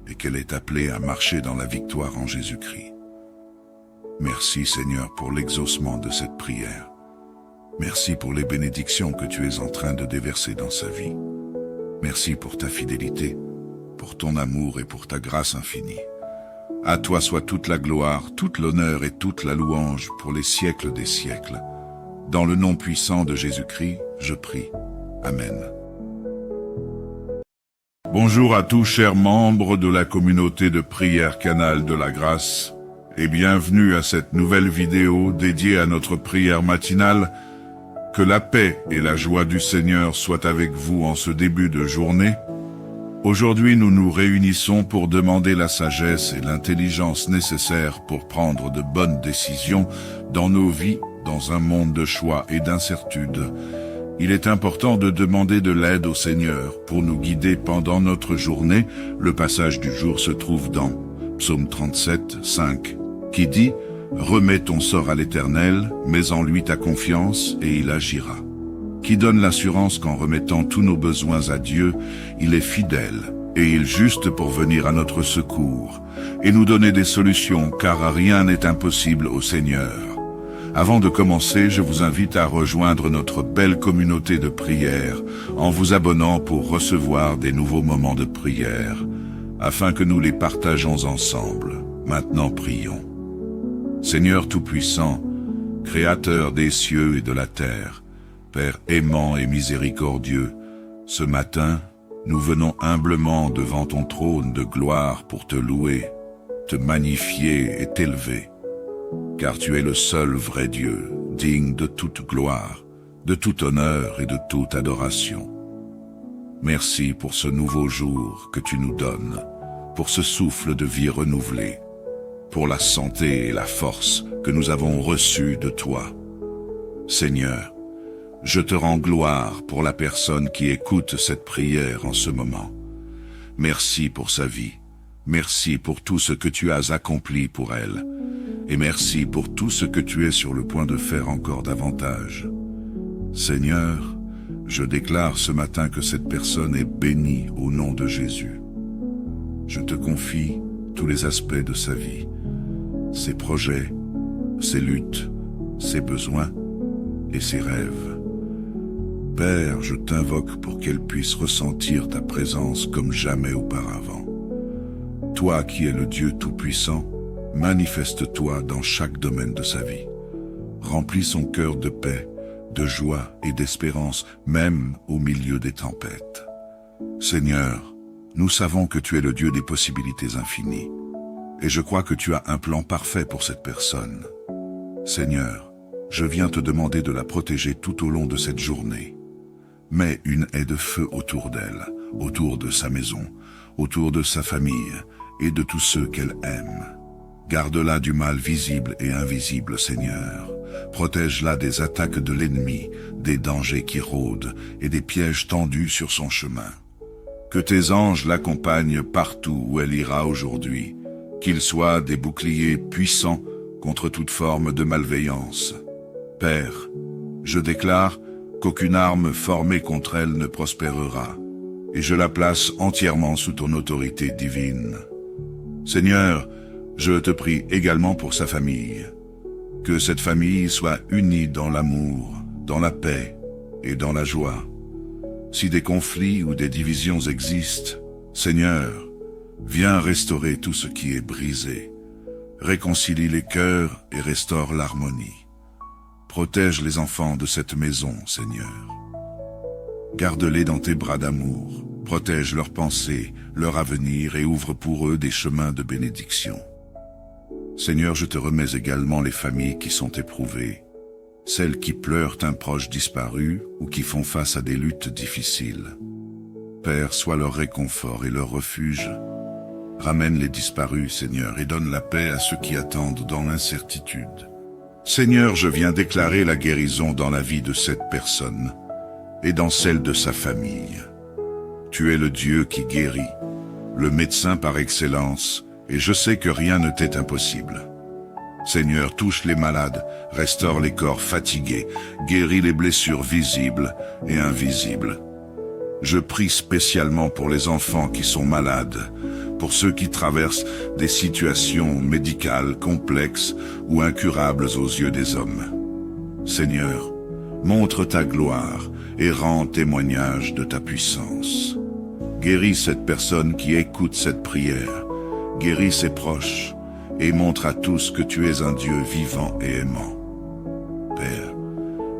et qu'elle est appelée à marcher dans la victoire en Jésus-Christ. Merci Seigneur pour l'exaucement de cette prière. Merci pour les bénédictions que tu es en train de déverser dans sa vie. Merci pour ta fidélité, pour ton amour et pour ta grâce infinie. À toi soit toute la gloire, toute l'honneur et toute la louange pour les siècles des siècles. Dans le nom puissant de Jésus-Christ, je prie. Amen. Bonjour à tous chers membres de la communauté de prière Canal de la Grâce et bienvenue à cette nouvelle vidéo dédiée à notre prière matinale. Que la paix et la joie du Seigneur soient avec vous en ce début de journée. Aujourd'hui, nous nous réunissons pour demander la sagesse et l'intelligence nécessaires pour prendre de bonnes décisions dans nos vies, dans un monde de choix et d'incertitudes. Il est important de demander de l'aide au Seigneur pour nous guider pendant notre journée. Le passage du jour se trouve dans Psaume 37, 5, qui dit « Remets ton sort à l'Éternel, mets en lui ta confiance, et il agira. » Qui donne l'assurance qu'en remettant tous nos besoins à Dieu, il est fidèle et il est juste pour venir à notre secours et nous donner des solutions, car rien n'est impossible au Seigneur. Avant de commencer, je vous invite à rejoindre notre belle communauté de prière en vous abonnant pour recevoir des nouveaux moments de prière. afin que nous les partageons ensemble. Maintenant prions. Seigneur Tout-Puissant, Créateur des cieux et de la terre, Père aimant et miséricordieux, ce matin, nous venons humblement devant ton trône de gloire pour te louer, te magnifier et t'élever, car tu es le seul vrai Dieu, digne de toute gloire, de tout honneur et de toute adoration. Merci pour ce nouveau jour que tu nous donnes, pour ce souffle de vie renouvelé, pour la santé et la force que nous avons reçues de toi. Seigneur, je te rends gloire pour la personne qui écoute cette prière en ce moment. Merci pour sa vie, merci pour tout ce que tu as accompli pour elle, et merci pour tout ce que tu es sur le point de faire encore davantage. Seigneur, je déclare ce matin que cette personne est bénie au nom de Jésus. Je te confie tous les aspects de sa vie, ses projets, ses luttes, ses besoins et ses rêves. Père, je t'invoque pour qu'elle puisse ressentir ta présence comme jamais auparavant. Toi qui es le Dieu Tout-Puissant, manifeste-toi dans chaque domaine de sa vie. Remplis son cœur de paix, de joie et d'espérance, même au milieu des tempêtes. Seigneur, nous savons que tu es le Dieu des possibilités infinies, et je crois que tu as un plan parfait pour cette personne. Seigneur, je viens te demander de la protéger tout au long de cette journée. Mets une haie de feu autour d'elle, autour de sa maison, autour de sa famille et de tous ceux qu'elle aime. Garde-la du mal visible et invisible, Seigneur. Protège-la des attaques de l'ennemi, des dangers qui rôdent et des pièges tendus sur son chemin. Que tes anges l'accompagnent partout où elle ira aujourd'hui, qu'ils soient des boucliers puissants contre toute forme de malveillance. Père, je déclare qu'aucune arme formée contre elle ne prospérera, et je la place entièrement sous ton autorité divine. Seigneur, je te prie également pour sa famille, que cette famille soit unie dans l'amour, dans la paix et dans la joie. Si des conflits ou des divisions existent, Seigneur, viens restaurer tout ce qui est brisé, réconcilie les cœurs et restaure l'harmonie. Protège les enfants de cette maison, Seigneur. Garde-les dans tes bras d'amour, protège leurs pensées, leur avenir et ouvre pour eux des chemins de bénédiction. Seigneur, je te remets également les familles qui sont éprouvées, celles qui pleurent un proche disparu ou qui font face à des luttes difficiles. Père, sois leur réconfort et leur refuge. Ramène les disparus, Seigneur, et donne la paix à ceux qui attendent dans l'incertitude. Seigneur, je viens déclarer la guérison dans la vie de cette personne et dans celle de sa famille. Tu es le Dieu qui guérit, le médecin par excellence, et je sais que rien ne t'est impossible. Seigneur, touche les malades, restaure les corps fatigués, guéris les blessures visibles et invisibles. Je prie spécialement pour les enfants qui sont malades, pour ceux qui traversent des situations médicales complexes ou incurables aux yeux des hommes. Seigneur, montre ta gloire et rends témoignage de ta puissance. Guéris cette personne qui écoute cette prière, guéris ses proches et montre à tous que tu es un Dieu vivant et aimant. Père,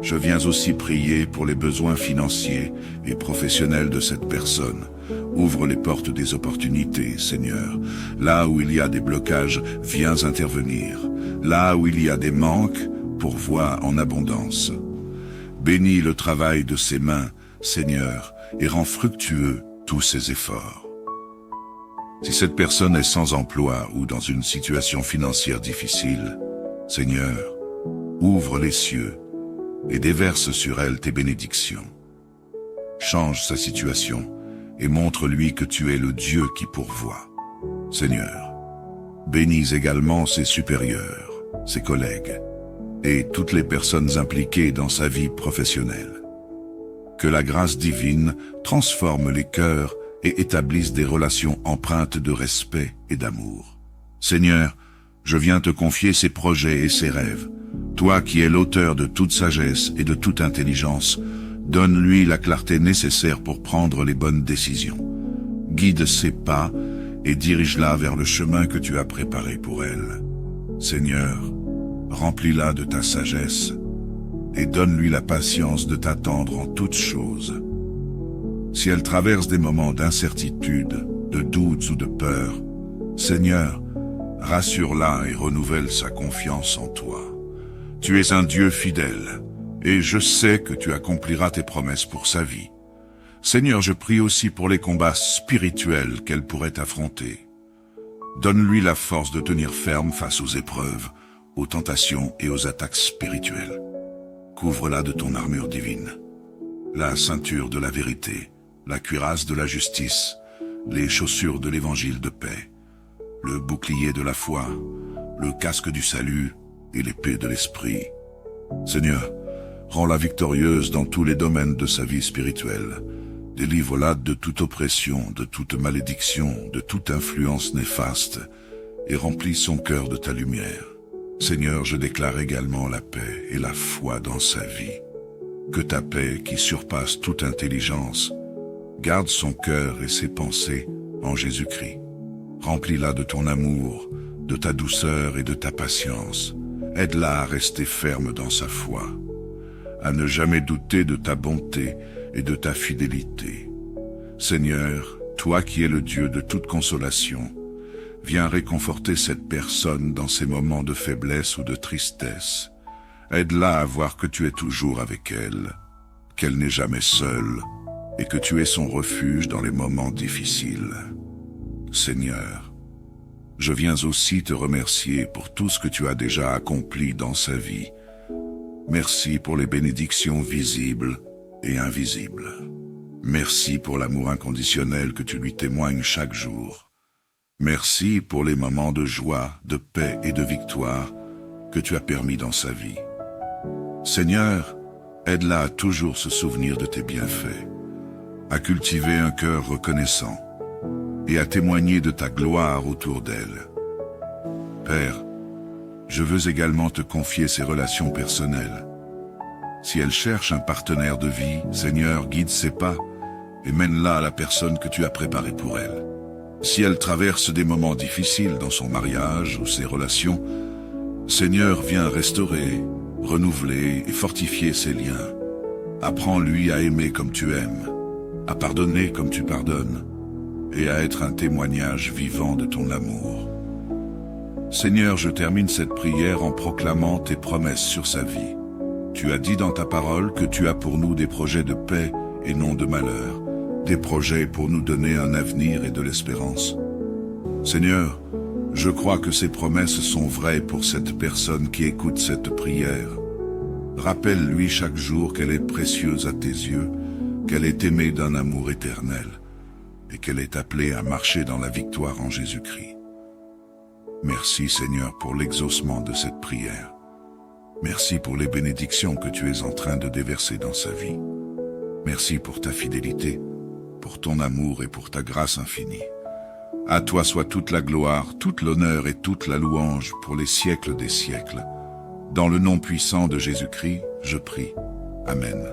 je viens aussi prier pour les besoins financiers et professionnels de cette personne. Ouvre les portes des opportunités, Seigneur. Là où il y a des blocages, viens intervenir. Là où il y a des manques, pourvois en abondance. Bénis le travail de ses mains, Seigneur, et rends fructueux tous ses efforts. Si cette personne est sans emploi ou dans une situation financière difficile, Seigneur, ouvre les cieux et déverse sur elle tes bénédictions. Change sa situation et montre-lui que tu es le Dieu qui pourvoit. Seigneur, bénis également ses supérieurs, ses collègues et toutes les personnes impliquées dans sa vie professionnelle. Que la grâce divine transforme les cœurs et établisse des relations empreintes de respect et d'amour. Seigneur, je viens te confier ses projets et ses rêves. Toi qui es l'auteur de toute sagesse et de toute intelligence, donne-lui la clarté nécessaire pour prendre les bonnes décisions. Guide ses pas et dirige-la vers le chemin que tu as préparé pour elle. Seigneur, remplis-la de ta sagesse et donne-lui la patience de t'attendre en toutes choses. Si elle traverse des moments d'incertitude, de doutes ou de peur, Seigneur, rassure-la et renouvelle sa confiance en toi. Tu es un Dieu fidèle, et je sais que tu accompliras tes promesses pour sa vie. Seigneur, je prie aussi pour les combats spirituels qu'elle pourrait affronter. Donne-lui la force de tenir ferme face aux épreuves, aux tentations et aux attaques spirituelles. Couvre-la de ton armure divine, la ceinture de la vérité, la cuirasse de la justice, les chaussures de l'évangile de paix, le bouclier de la foi, le casque du salut et l'épée de l'esprit. Seigneur, rends-la victorieuse dans tous les domaines de sa vie spirituelle. Délivre-la de toute oppression, de toute malédiction, de toute influence néfaste, et remplis son cœur de ta lumière. Seigneur, je déclare également la paix et la foi dans sa vie. Que ta paix, qui surpasse toute intelligence, garde son cœur et ses pensées en Jésus-Christ. Remplis-la de ton amour, de ta douceur et de ta patience. Aide-la à rester ferme dans sa foi, à ne jamais douter de ta bonté et de ta fidélité. Seigneur, toi qui es le Dieu de toute consolation, viens réconforter cette personne dans ses moments de faiblesse ou de tristesse. Aide-la à voir que tu es toujours avec elle, qu'elle n'est jamais seule, et que tu es son refuge dans les moments difficiles. Seigneur, je viens aussi te remercier pour tout ce que tu as déjà accompli dans sa vie. Merci pour les bénédictions visibles et invisibles. Merci pour l'amour inconditionnel que tu lui témoignes chaque jour. Merci pour les moments de joie, de paix et de victoire que tu as permis dans sa vie. Seigneur, aide-la à toujours se souvenir de tes bienfaits, à cultiver un cœur reconnaissant et à témoigner de ta gloire autour d'elle. Père, je veux également te confier ses relations personnelles. Si elle cherche un partenaire de vie, Seigneur, guide ses pas et mène-la à la personne que tu as préparée pour elle. Si elle traverse des moments difficiles dans son mariage ou ses relations, Seigneur, viens restaurer, renouveler et fortifier ses liens. Apprends-lui à aimer comme tu aimes, à pardonner comme tu pardonnes, et à être un témoignage vivant de ton amour. Seigneur, je termine cette prière en proclamant tes promesses sur sa vie. Tu as dit dans ta parole que tu as pour nous des projets de paix et non de malheur, des projets pour nous donner un avenir et de l'espérance. Seigneur, je crois que ces promesses sont vraies pour cette personne qui écoute cette prière. Rappelle-lui chaque jour qu'elle est précieuse à tes yeux, qu'elle est aimée d'un amour éternel, et qu'elle est appelée à marcher dans la victoire en Jésus-Christ. Merci Seigneur pour l'exaucement de cette prière. Merci pour les bénédictions que tu es en train de déverser dans sa vie. Merci pour ta fidélité, pour ton amour et pour ta grâce infinie. À toi soit toute la gloire, toute l'honneur et toute la louange pour les siècles des siècles. Dans le nom puissant de Jésus-Christ, je prie. Amen.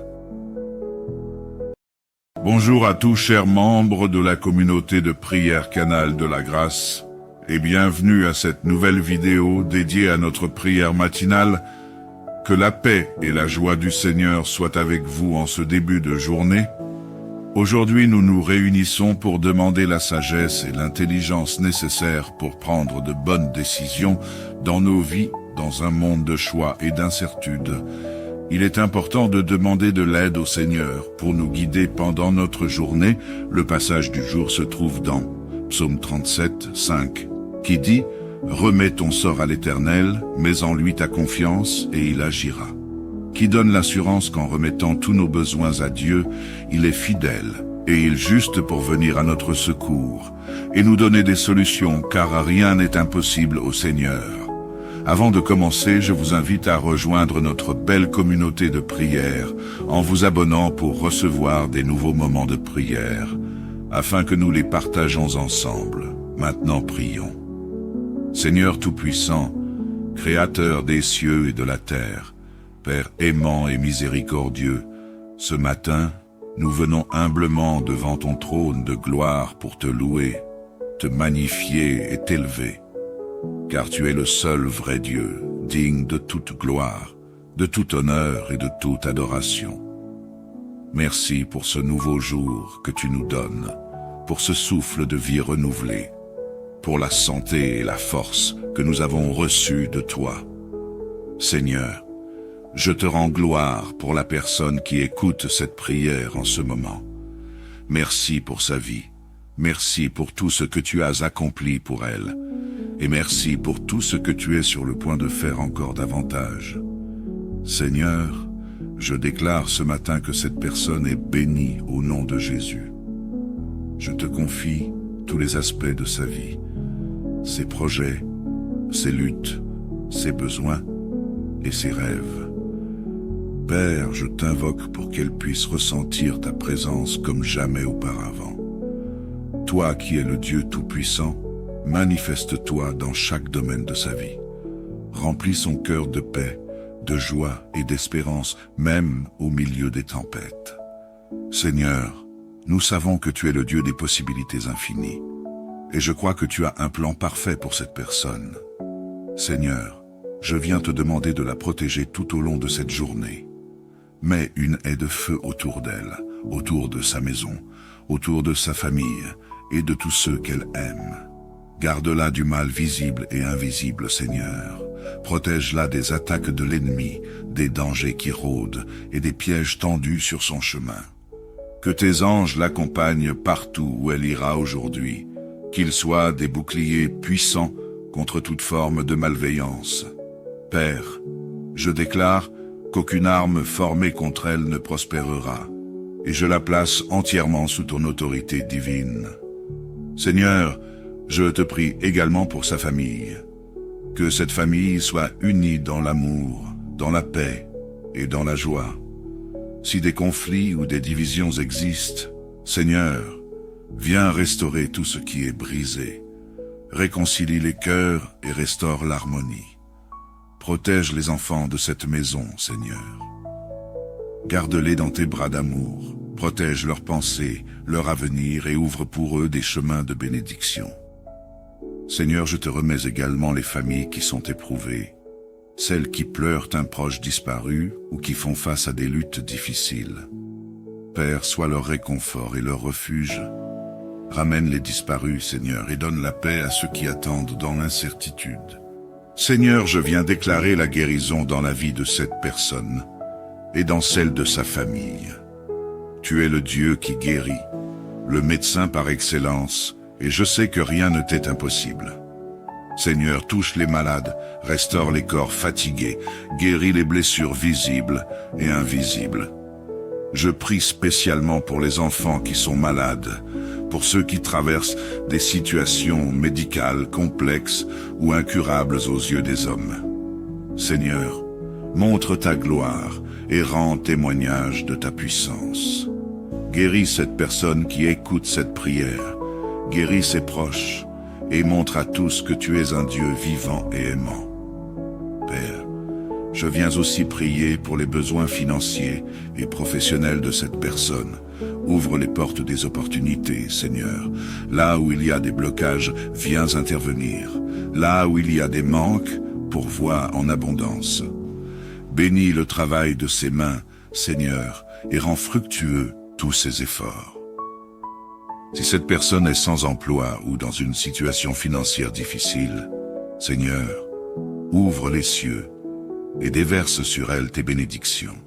Bonjour à tous chers membres de la communauté de prière Canal de la Grâce et bienvenue à cette nouvelle vidéo dédiée à notre prière matinale. Que la paix et la joie du Seigneur soient avec vous en ce début de journée. Aujourd'hui, nous nous réunissons pour demander la sagesse et l'intelligence nécessaires pour prendre de bonnes décisions dans nos vies, dans un monde de choix et d'incertitude. Il est important de demander de l'aide au Seigneur pour nous guider pendant notre journée. Le passage du jour se trouve dans Psaume 37, 5, qui dit « Remets ton sort à l'Éternel, mets en lui ta confiance et il agira » qui donne l'assurance qu'en remettant tous nos besoins à Dieu, il est fidèle et il est juste pour venir à notre secours et nous donner des solutions, car rien n'est impossible au Seigneur. Avant de commencer, je vous invite à rejoindre notre belle communauté de prière en vous abonnant pour recevoir des nouveaux moments de prière, afin que nous les partageons ensemble. Maintenant prions. Seigneur Tout-Puissant, Créateur des cieux et de la terre, Père aimant et miséricordieux, ce matin, nous venons humblement devant ton trône de gloire pour te louer, te magnifier et t'élever, car tu es le seul vrai Dieu, digne de toute gloire, de tout honneur et de toute adoration. Merci pour ce nouveau jour que tu nous donnes, pour ce souffle de vie renouvelé, pour la santé et la force que nous avons reçues de toi. Seigneur, je te rends gloire pour la personne qui écoute cette prière en ce moment. Merci pour sa vie, merci pour tout ce que tu as accompli pour elle, et merci pour tout ce que tu es sur le point de faire encore davantage. Seigneur, je déclare ce matin que cette personne est bénie au nom de Jésus. Je te confie tous les aspects de sa vie, ses projets, ses luttes, ses besoins et ses rêves. Père, je t'invoque pour qu'elle puisse ressentir ta présence comme jamais auparavant. Toi qui es le Dieu Tout-Puissant, manifeste-toi dans chaque domaine de sa vie. Remplis son cœur de paix, de joie et d'espérance, même au milieu des tempêtes. Seigneur, nous savons que tu es le Dieu des possibilités infinies, et je crois que tu as un plan parfait pour cette personne. Seigneur, je viens te demander de la protéger tout au long de cette journée. Mets une haie de feu autour d'elle, autour de sa maison, autour de sa famille et de tous ceux qu'elle aime. Garde-la du mal visible et invisible, Seigneur. Protège-la des attaques de l'ennemi, des dangers qui rôdent et des pièges tendus sur son chemin. Que tes anges l'accompagnent partout où elle ira aujourd'hui, qu'ils soient des boucliers puissants contre toute forme de malveillance. Père, je déclare qu'aucune arme formée contre elle ne prospérera, et je la place entièrement sous ton autorité divine. Seigneur, je te prie également pour sa famille. Que cette famille soit unie dans l'amour, dans la paix et dans la joie. Si des conflits ou des divisions existent, Seigneur, viens restaurer tout ce qui est brisé. Réconcilie les cœurs et restaure l'harmonie. Protège les enfants de cette maison, Seigneur. Garde-les dans tes bras d'amour. Protège leurs pensées, leur avenir et ouvre pour eux des chemins de bénédiction. Seigneur, je te remets également les familles qui sont éprouvées, celles qui pleurent un proche disparu ou qui font face à des luttes difficiles. Père, sois leur réconfort et leur refuge. Ramène les disparus, Seigneur, et donne la paix à ceux qui attendent dans l'incertitude. Seigneur, je viens déclarer la guérison dans la vie de cette personne et dans celle de sa famille. Tu es le Dieu qui guérit, le médecin par excellence, et je sais que rien ne t'est impossible. Seigneur, touche les malades, restaure les corps fatigués, guéris les blessures visibles et invisibles. Je prie spécialement pour les enfants qui sont malades, pour ceux qui traversent des situations médicales complexes ou incurables aux yeux des hommes. Seigneur, montre ta gloire et rends témoignage de ta puissance. Guéris cette personne qui écoute cette prière, guéris ses proches et montre à tous que tu es un Dieu vivant et aimant. Père, je viens aussi prier pour les besoins financiers et professionnels de cette personne. Ouvre les portes des opportunités, Seigneur. Là où il y a des blocages, viens intervenir. Là où il y a des manques, pourvois en abondance. Bénis le travail de ses mains, Seigneur, et rends fructueux tous ses efforts. Si cette personne est sans emploi ou dans une situation financière difficile, Seigneur, ouvre les cieux et déverse sur elle tes bénédictions.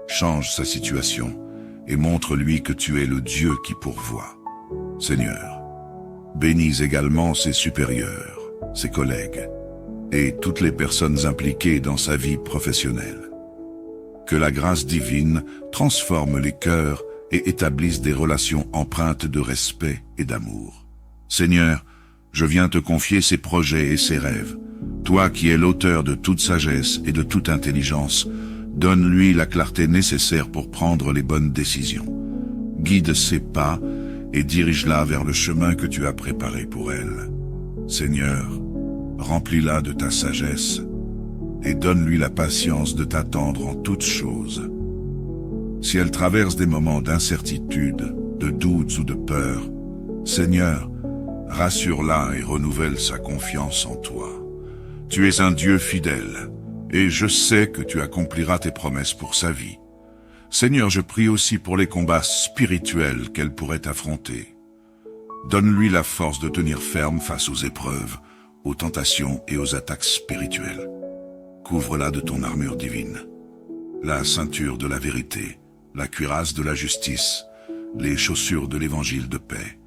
Change sa situation et montre-lui que tu es le Dieu qui pourvoit. Seigneur, bénis également ses supérieurs, ses collègues et toutes les personnes impliquées dans sa vie professionnelle. Que la grâce divine transforme les cœurs et établisse des relations empreintes de respect et d'amour. Seigneur, je viens te confier ses projets et ses rêves. Toi qui es l'auteur de toute sagesse et de toute intelligence, donne-lui la clarté nécessaire pour prendre les bonnes décisions. Guide ses pas et dirige-la vers le chemin que tu as préparé pour elle. Seigneur, remplis-la de ta sagesse et donne-lui la patience de t'attendre en toutes choses. Si elle traverse des moments d'incertitude, de doutes ou de peur, Seigneur, Rassure-la et renouvelle sa confiance en toi. Tu es un Dieu fidèle, et je sais que tu accompliras tes promesses pour sa vie. Seigneur, je prie aussi pour les combats spirituels qu'elle pourrait affronter. Donne-lui la force de tenir ferme face aux épreuves, aux tentations et aux attaques spirituelles. Couvre-la de ton armure divine. La ceinture de la vérité, la cuirasse de la justice, les chaussures de l'évangile de paix,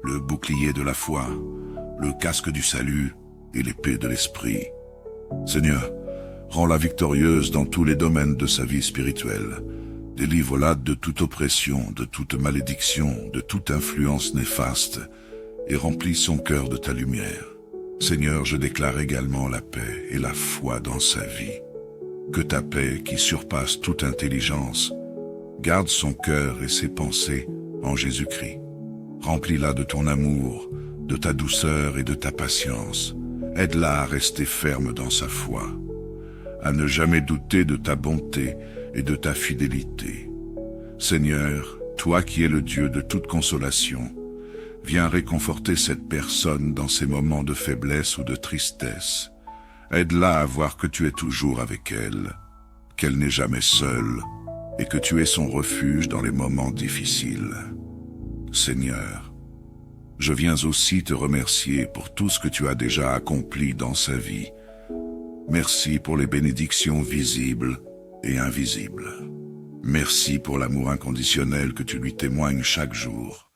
le bouclier de la foi, le casque du salut et l'épée de l'esprit. Seigneur, rends-la victorieuse dans tous les domaines de sa vie spirituelle. Délivre-la de toute oppression, de toute malédiction, de toute influence néfaste, et remplis son cœur de ta lumière. Seigneur, je déclare également la paix et la foi dans sa vie. Que ta paix, qui surpasse toute intelligence, garde son cœur et ses pensées en Jésus-Christ. Remplis-la de ton amour, de ta douceur et de ta patience. Aide-la à rester ferme dans sa foi, à ne jamais douter de ta bonté et de ta fidélité. Seigneur, toi qui es le Dieu de toute consolation, viens réconforter cette personne dans ses moments de faiblesse ou de tristesse. Aide-la à voir que tu es toujours avec elle, qu'elle n'est jamais seule, et que tu es son refuge dans les moments difficiles. Seigneur, je viens aussi te remercier pour tout ce que tu as déjà accompli dans sa vie. Merci pour les bénédictions visibles et invisibles. Merci pour l'amour inconditionnel que tu lui témoignes chaque jour.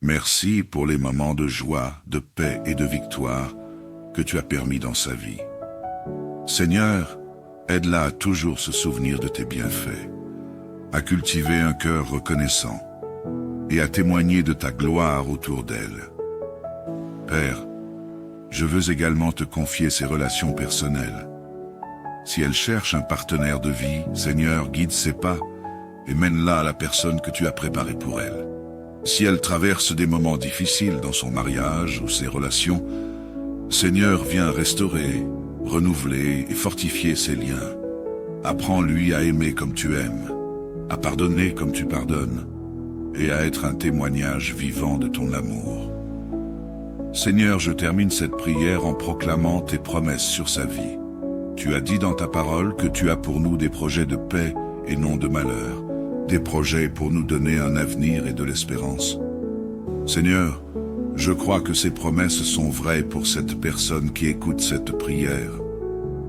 Merci pour les moments de joie, de paix et de victoire que tu as permis dans sa vie. Seigneur, aide-la à toujours se souvenir de tes bienfaits, à cultiver un cœur reconnaissant et à témoigner de ta gloire autour d'elle. Père, je veux également te confier ses relations personnelles. Si elle cherche un partenaire de vie, Seigneur, guide ses pas et mène-la à la personne que tu as préparée pour elle. Si elle traverse des moments difficiles dans son mariage ou ses relations, Seigneur, viens restaurer, renouveler et fortifier ses liens. Apprends-lui à aimer comme tu aimes, à pardonner comme tu pardonnes, et à être un témoignage vivant de ton amour. Seigneur, je termine cette prière en proclamant tes promesses sur sa vie. Tu as dit dans ta parole que tu as pour nous des projets de paix et non de malheur, des projets pour nous donner un avenir et de l'espérance. Seigneur, je crois que ces promesses sont vraies pour cette personne qui écoute cette prière.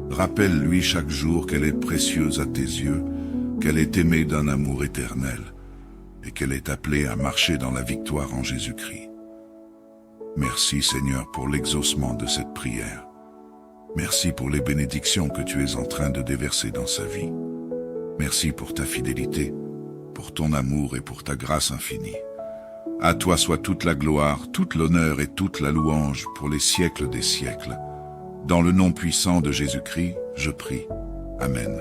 Rappelle-lui chaque jour qu'elle est précieuse à tes yeux, qu'elle est aimée d'un amour éternel, et qu'elle est appelée à marcher dans la victoire en Jésus-Christ. Merci Seigneur pour l'exaucement de cette prière. Merci pour les bénédictions que tu es en train de déverser dans sa vie. Merci pour ta fidélité, pour ton amour et pour ta grâce infinie. À toi soit toute la gloire, toute l'honneur et toute la louange pour les siècles des siècles. Dans le nom puissant de Jésus-Christ, je prie. Amen.